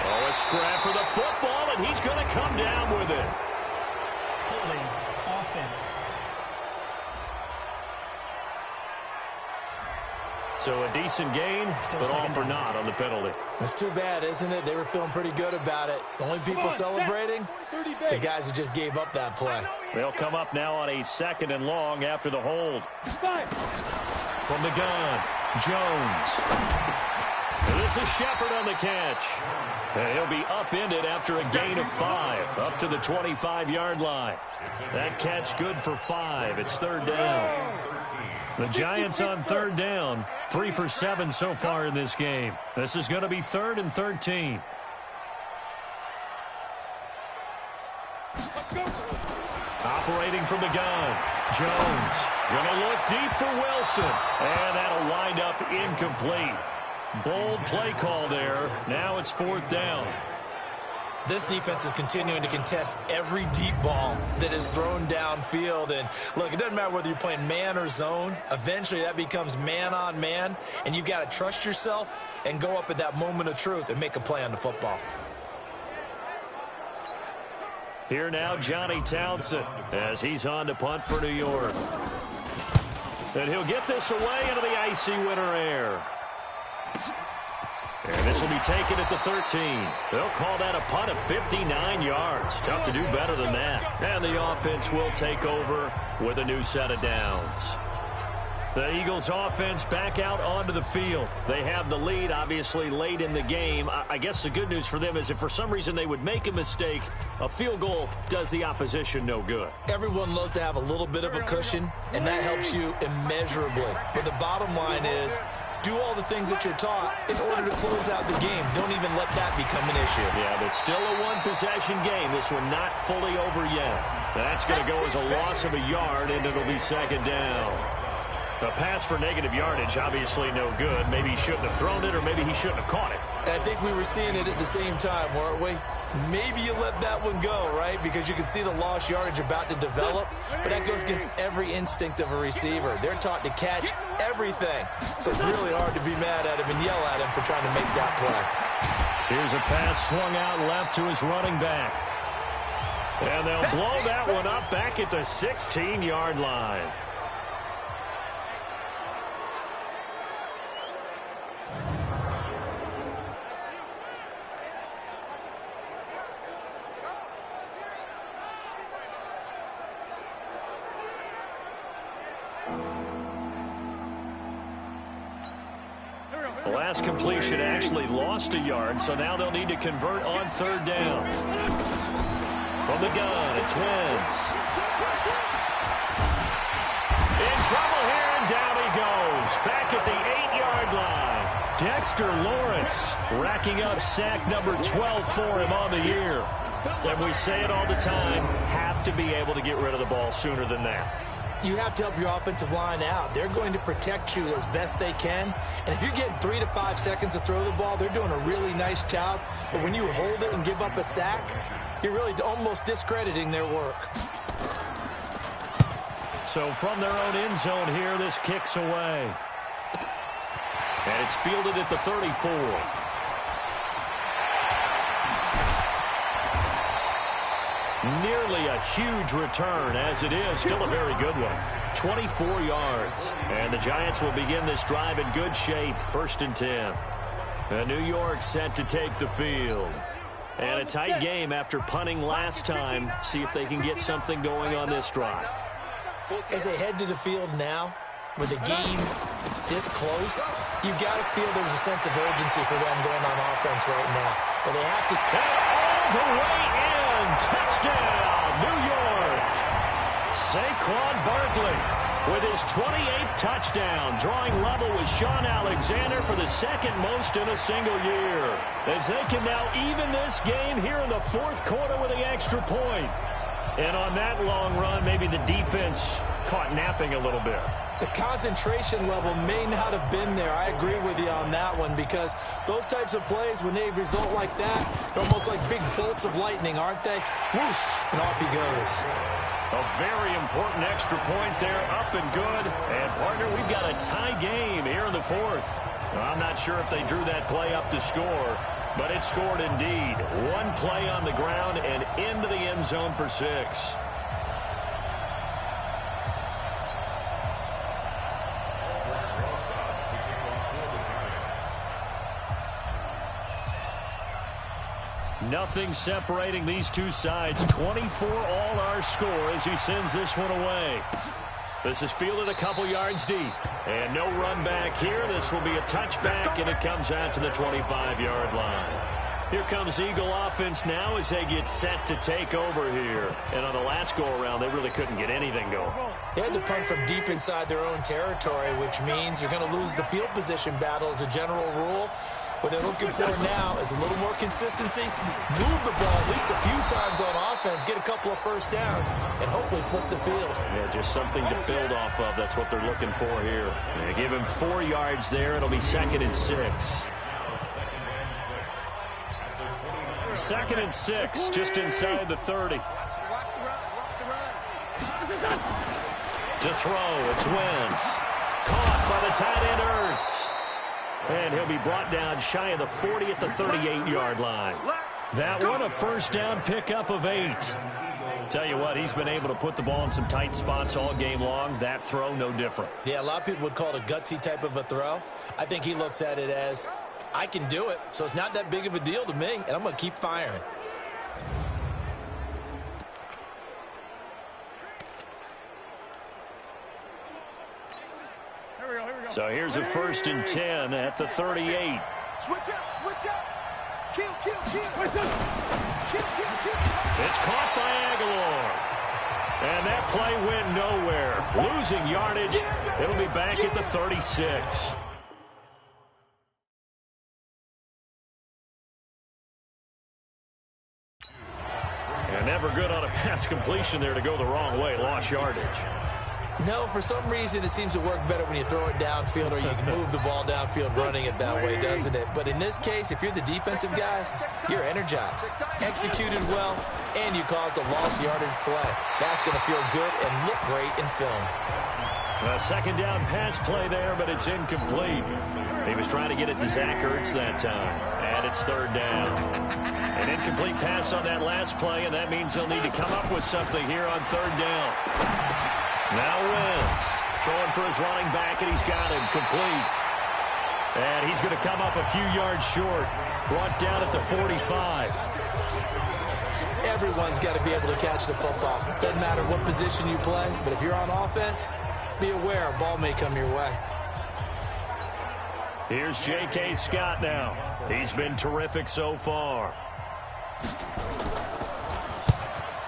Oh, a scrap for the football, and he's going to come down with it. Holding offense. So a decent gain, but all for naught on the penalty. That's too bad, isn't it? They were feeling pretty good about it. The only people celebrating, the guys who just gave up that play. They'll come up now on a 2nd and long after the hold. From the gun, Jones. And this is Shepard on the catch. And he'll be upended after a gain of 5, up to the 25-yard line. That catch good for 5. It's 3rd down. The Giants on 3rd down, 3 for 7 so far in this game. This is going to be 3rd and 13. Operating from the gun, Jones going to look deep for Wilson, and that'll wind up incomplete. Bold play call there. Now it's 4th down. This defense is continuing to contest every deep ball that is thrown downfield. And, look, it doesn't matter whether you're playing man or zone. Eventually that becomes man on man, and you've got to trust yourself and go up at that moment of truth and make a play on the football. Here now, Johnny Townsend, as he's on to punt for New York. And he'll get this away into the icy winter air. And this will be taken at the 13. They'll call that a punt of 59 yards. Tough to do better than that. And the offense will take over with a new set of downs. The Eagles offense back out onto the field. They have the lead, obviously, late in the game. I guess the good news for them is if for some reason they would make a mistake, a field goal does the opposition no good. Everyone loves to have a little bit of a cushion, and that helps you immeasurably. But the bottom line is, Do all the things that you're taught in order to close out the game. Don't even let that become an issue. Yeah, but still a one-possession game. This one not fully over yet. That's going to go as a loss of a yard, and it'll be second down. A pass for negative yardage, obviously no good. Maybe he shouldn't have thrown it, or maybe he shouldn't have caught it. I think we were seeing it at the same time, weren't we? Maybe you let that one go, right? Because you can see the lost yardage about to develop, but that goes against every instinct of a receiver. They're taught to catch everything. So it's really hard to be mad at him and yell at him for trying to make that play. Here's a pass swung out left to his running back. And they'll blow that one up back at the 16-yard line. The last completion actually lost a yard, so now they'll need to convert on third down. From the gun, it's Wentz. In trouble here, and down he goes. Back at the 8-yard line. Dexter Lawrence racking up sack number 12 for him on the year. And we say it all the time, have to be able to get rid of the ball sooner than that. You have to help your offensive line out. They're going to protect you as best they can. And if you're getting 3 to 5 seconds to throw the ball, they're doing a really nice job. But when you hold it and give up a sack, you're really almost discrediting their work. So from their own end zone here, this kicks away. And it's fielded at the 34. Nearly a huge return, as it is. Still a very good one. 24 yards. And the Giants will begin this drive in good shape. 1st and 10. And New York set to take the field. And a tight game after punting last time. See if they can get something going on this drive. As they head to the field now, with the game this close, you've got to feel there's a sense of urgency for them going on offense right now. But they have to... And all the way in. Touchdown, New York. Saquon Barkley with his 28th touchdown, drawing level with Sean Alexander for the second most in a single year. As they can now even this game here in the 4th quarter with the extra point. And on that long run, maybe the defense caught napping a little bit. The concentration level may not have been there. I agree with you on that one, because those types of plays, when they result like that, they're almost like big bolts of lightning, aren't they? Whoosh, and off he goes. A very important extra point there, up and good. And, partner, we've got a tie game here in the 4th. I'm not sure if they drew that play up to score, but it scored indeed. One play on the ground and into the end zone for 6. Nothing separating these two sides. 24 all our score as he sends this one away. This is fielded a couple yards deep. And no run back here. This will be a touchback, and it comes out to the 25-yard line. Here comes Eagle offense now as they get set to take over here. And on the last go-around, they really couldn't get anything going. They had to punt from deep inside their own territory, which means you're going to lose the field position battle as a general rule. What they're looking for now is a little more consistency, move the ball at least a few times on offense, get a couple of first downs, and hopefully flip the field. Yeah, just something to build off of. That's what they're looking for here. They give him 4 yards there. It'll be 2nd and 6. 2nd and 6, just inside the 30. To throw, it's Wentz. Caught by the tight end, Ertz. And he'll be brought down shy of the 40 at the 38-yard line. That one, a first down pickup of 8. Tell you what, he's been able to put the ball in some tight spots all game long. That throw, no different. Yeah, a lot of people would call it a gutsy type of a throw. I think he looks at it as, I can do it, so it's not that big of a deal to me, and I'm going to keep firing. So here's a 1st and 10 at the 38. Switch up, switch up. Kill, kill, kill. Kill, kill, kill. It's caught by Aguilar. And that play went nowhere. Losing yardage. It'll be back at the 36. And never good on a pass completion there to go the wrong way. Lost yardage. No, for some reason, it seems to work better when you throw it downfield or you can move the ball downfield running it that way, doesn't it? But in this case, if you're the defensive guys, you're energized, executed well, and you caused a lost yardage play. That's going to feel good and look great in film. A second down pass play there, but it's incomplete. He was trying to get it to Zach Ertz that time, and it's third down. An incomplete pass on that last play, and that means he'll need to come up with something here on third down. Now Wentz throwing for his running back, and he's got him complete. And he's going to come up a few yards short, brought down at the 45. Everyone's got to be able to catch the football. Doesn't matter what position you play, but if you're on offense, be aware a ball may come your way. Here's J.K. Scott now. He's been terrific so far.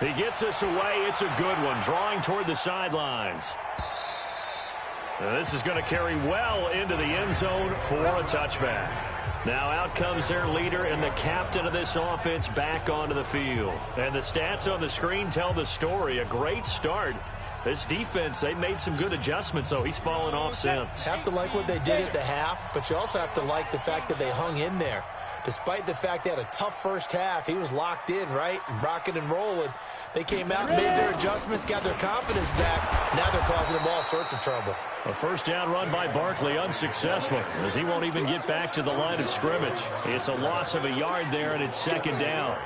He gets us away. It's a good one, drawing toward the sidelines. Now, this is going to carry well into the end zone for a touchback. Now out comes their leader and the captain of this offense back onto the field. And the stats on the screen tell the story. A great start. This defense, they made some good adjustments, so he's fallen off since. Have to like what they did at the half, but you also have to like the fact that they hung in there. Despite the fact they had a tough first half, he was locked in, right, and rocking and rolling. They came out, made their adjustments, got their confidence back. Now they're causing them all sorts of trouble. A first down run by Barkley unsuccessful, as he won't even get back to the line of scrimmage. It's a loss of a yard there, and it's second down.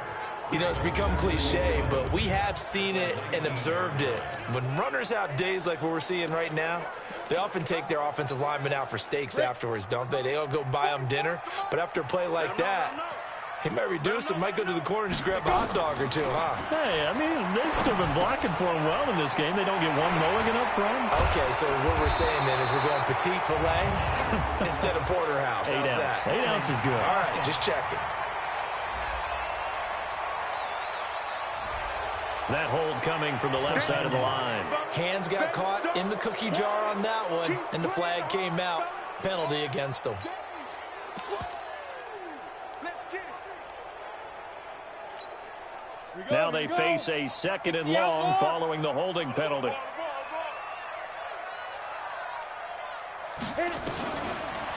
You know, it's become cliche, but we have seen it and observed it. When runners have days like what we're seeing right now, they often take their offensive linemen out for steaks afterwards, don't they? They all go buy them dinner. But after a play like that, he might reduce it, might go to the corner and just grab a hot dog or two, huh? Hey, I mean, they've still been blocking for him well in this game. They don't get one mulligan up front. Okay, so what we're saying then is we're going petite filet instead of porterhouse. 8 ounce. 8 ounce is good. All right, just checking. That hold coming from the left side of the line. Hands got caught in the cookie jar on that one, and the flag came out. Penalty against them. Now they face a second and long following the holding penalty.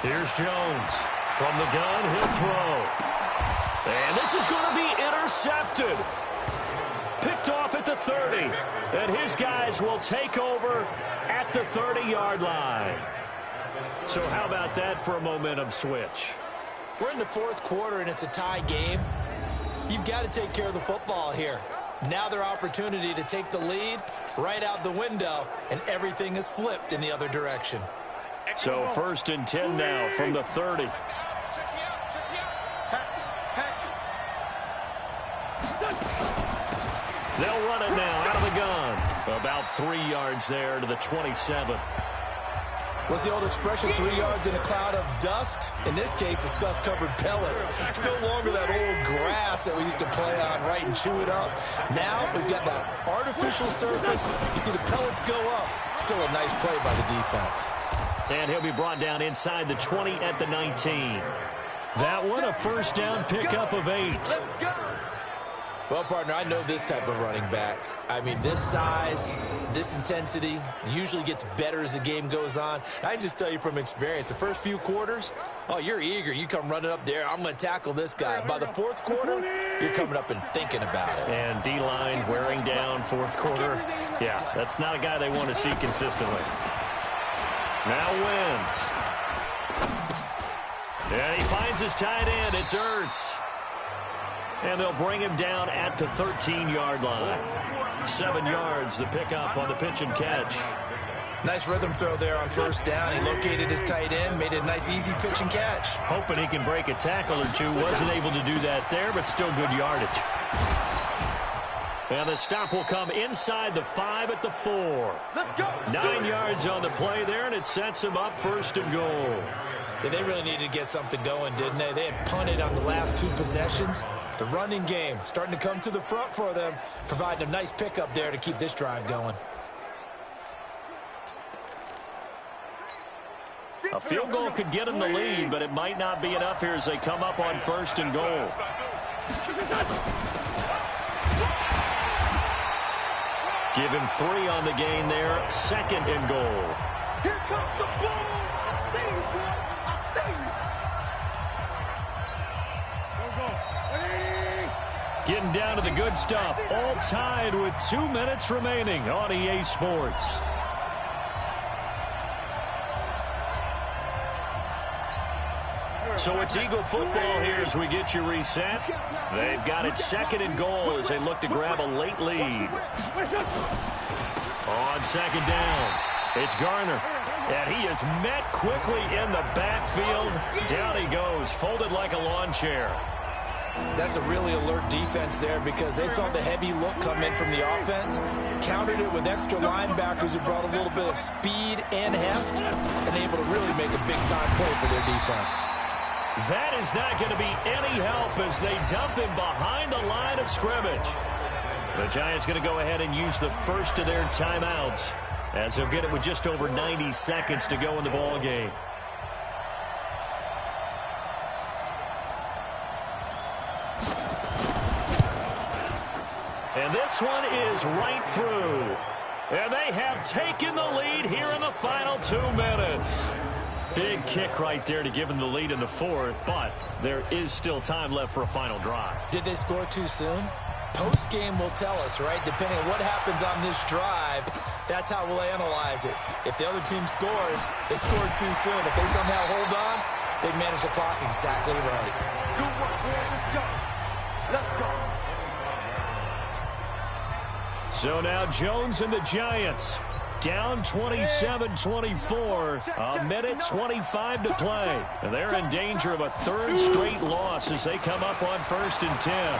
Here's Jones. From the gun, he'll throw. And this is going to be intercepted. Picked off at the 30. And his guys will take over at the 30-yard line. So how about that for a momentum switch? We're in the fourth quarter, and it's a tie game. You've got to take care of the football here. Now their opportunity to take the lead right out the window, and everything is flipped in the other direction. So first and 10 now from the 30. They'll run it now out of the gun. About 3 yards there to the 27. What's the old expression, 3 yards in a cloud of dust? In this case, it's dust-covered pellets. It's no longer that old grass that we used to play on, right, and chew it up. Now we've got that artificial surface. You see the pellets go up. Still a nice play by the defense. And he'll be brought down inside the 20 at the 19. That one, a first down pickup of 8. Well, partner, I know this type of running back. I mean, this size, this intensity usually gets better as the game goes on. I can just tell you from experience, the first few quarters, oh, you're eager. You come running up there, I'm going to tackle this guy. By the fourth quarter, you're coming up and thinking about it. And D-line wearing down fourth quarter. Yeah, that's not a guy they want to see consistently. Now Wentz. And he finds his tight end. It's Ertz. And they'll bring him down at the 13-yard line. 7 yards, the pickup on the pitch and catch. Nice rhythm throw there on first down. He located his tight end, made it a nice, easy pitch and catch. Hoping he can break a tackle or two. Wasn't able to do that there, but still good yardage. And the stop will come inside the 5 at the 4. 9 yards on the play there, and it sets him up first and goal. Yeah, they really needed to get something going, didn't they? They had punted on the last 2 possessions. The running game starting to come to the front for them, providing a nice pickup there to keep this drive going. A field goal could get them the lead, but it might not be enough here as they come up on first and goal. Give him 3 on the gain there. 2nd and goal. Here comes the ball. I see you, boy. I see you. Getting down to the good stuff. All tied with 2 minutes remaining on EA Sports. So it's Eagle football here as we get you reset. They've got it 2nd and goal as they look to grab a late lead. On 2nd down, it's Garner. And he is met quickly in the backfield. Down he goes, folded like a lawn chair. That's a really alert defense there because they saw the heavy look come in from the offense, countered it with extra linebackers who brought a little bit of speed and heft, and able to really make a big-time play for their defense. That is not going to be any help as they dump him behind the line of scrimmage. The Giants going to go ahead and use the first of their timeouts as they'll get it with just over 90 seconds to go in the ball game. And this one is right through. And they have taken the lead here in the final 2 minutes. Big kick right there to give them the lead in the 4th, but there is still time left for a final drive. Did they score too soon? Post-game will tell us, right? Depending on what happens on this drive, that's how we'll analyze it. If the other team scores, they scored too soon. If they somehow hold on, they manage the clock exactly right. Good work, man. Let's go. Let's go. So now Jones and the Giants down 27-24, a minute 25 to play. And they're in danger of a 3rd straight loss as they come up on 1st and 10.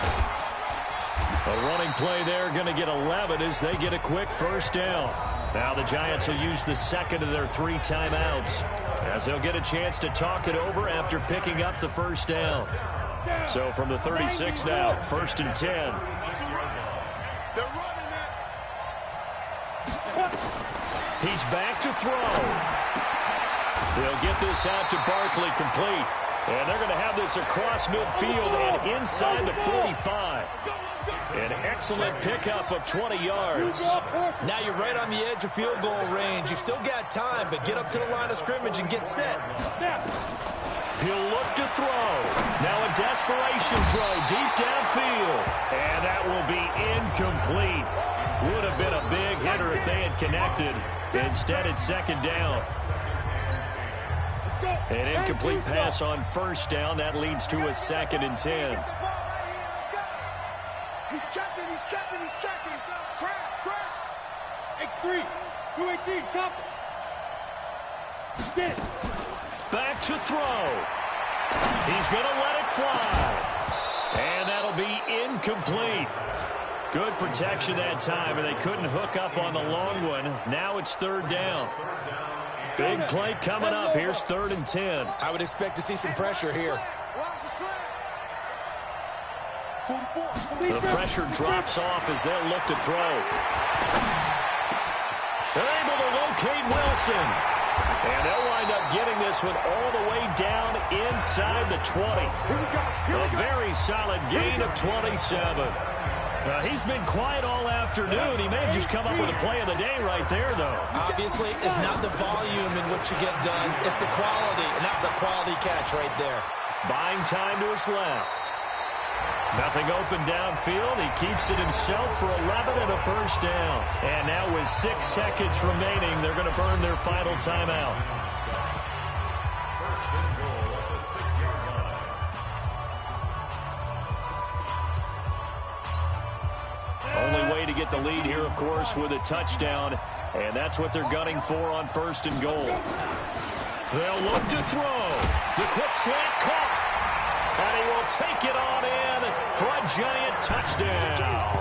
A running play there going to get 11 as they get a quick 1st down. Now the Giants will use the 2nd of their 3 timeouts as they'll get a chance to talk it over after picking up the 1st down. So from the 36 now, 1st and 10. He's back to throw. They'll get this out to Barkley complete. And they're going to have this across midfield and inside the 45. An excellent pickup of 20 yards. Now you're right on the edge of field goal range. You've still got time, but get up to the line of scrimmage and get set. He'll look to throw. Now a desperation throw deep downfield. And that will be incomplete. Would have been a big hitter if they had connected. Instead, it's 2nd down. An incomplete pass on 1st down. That leads to a 2nd and 10. He's checking, he's checking, he's checking. Crash, crash. X3, 218, chop it. Back to throw. He's going to let it fly. And that'll be incomplete. Good protection that time, and they couldn't hook up on the long one. Now it's 3rd down. Big play coming up. Here's 3rd and 10. I would expect to see some pressure here. The pressure drops off as they'll look to throw. They're able to locate Wilson. And they'll wind up getting this one all the way down inside the 20. A very solid gain of 27. He's been quiet all afternoon. He may have just come up with a play of the day right there, though. Obviously, it's not the volume in which you get done. It's the quality, and that was a quality catch right there. Buying time to his left. Nothing open downfield. He keeps it himself for 11 and a 1st down. And now with 6 seconds remaining, they're going to burn their final timeout. Only way to get the lead here, of course, with a touchdown. And that's what they're gunning for on 1st and goal. They'll look to throw. The quick slant caught. And he will take it on in for a Giant touchdown.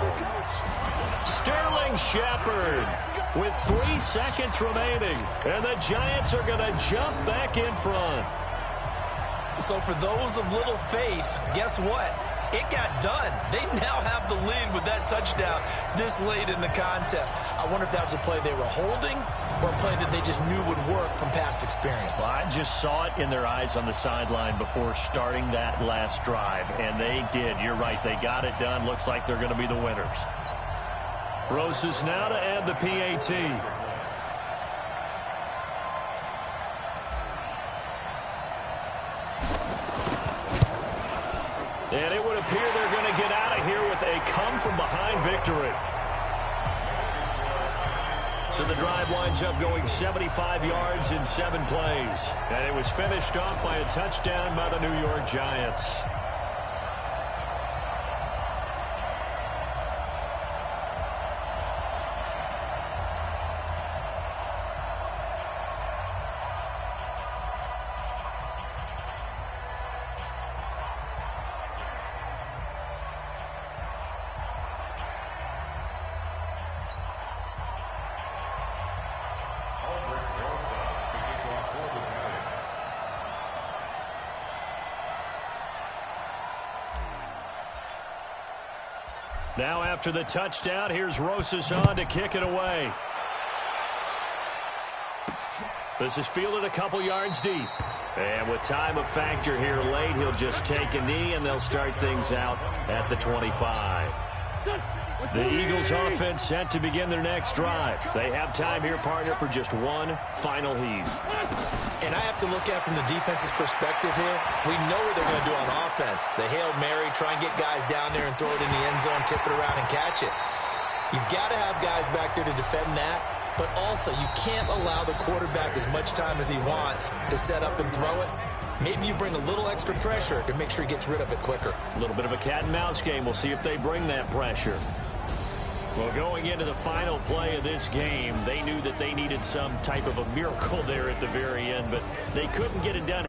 Sterling Shepard with 3 seconds remaining. And the Giants are going to jump back in front. So for those of little faith, guess what? It got done. They now have the lead with that touchdown this late in the contest. I wonder if that was a play they were holding or a play that they just knew would work from past experience. Well, I just saw it in their eyes on the sideline before starting that last drive, and they did. You're right. They got it done. Looks like they're going to be the winners. Rosas now to add the PAT. And it would appear they're going to get out of here with a come-from-behind victory. So the drive winds up going 75 yards in 7 plays. And it was finished off by a touchdown by the New York Giants. Now after the touchdown, here's Rosas on to kick it away. This is fielded a couple yards deep. And with time a factor here late, he'll just take a knee and they'll start things out at the 25. The Eagles offense set to begin their next drive. They have time here, partner, for just one final heave. And I have to look at from the defense's perspective here. We know what they're going to do on offense. The Hail Mary, try and get guys down there and throw it in the end zone, tip it around and catch it. You've got to have guys back there to defend that, but also you can't allow the quarterback as much time as he wants to set up and throw it. Maybe you bring a little extra pressure to make sure he gets rid of it quicker. A little bit of a cat and mouse game. We'll see if they bring that pressure. Well, going into the final play of this game, they knew that they needed some type of a miracle there at the very end, but they couldn't get it done.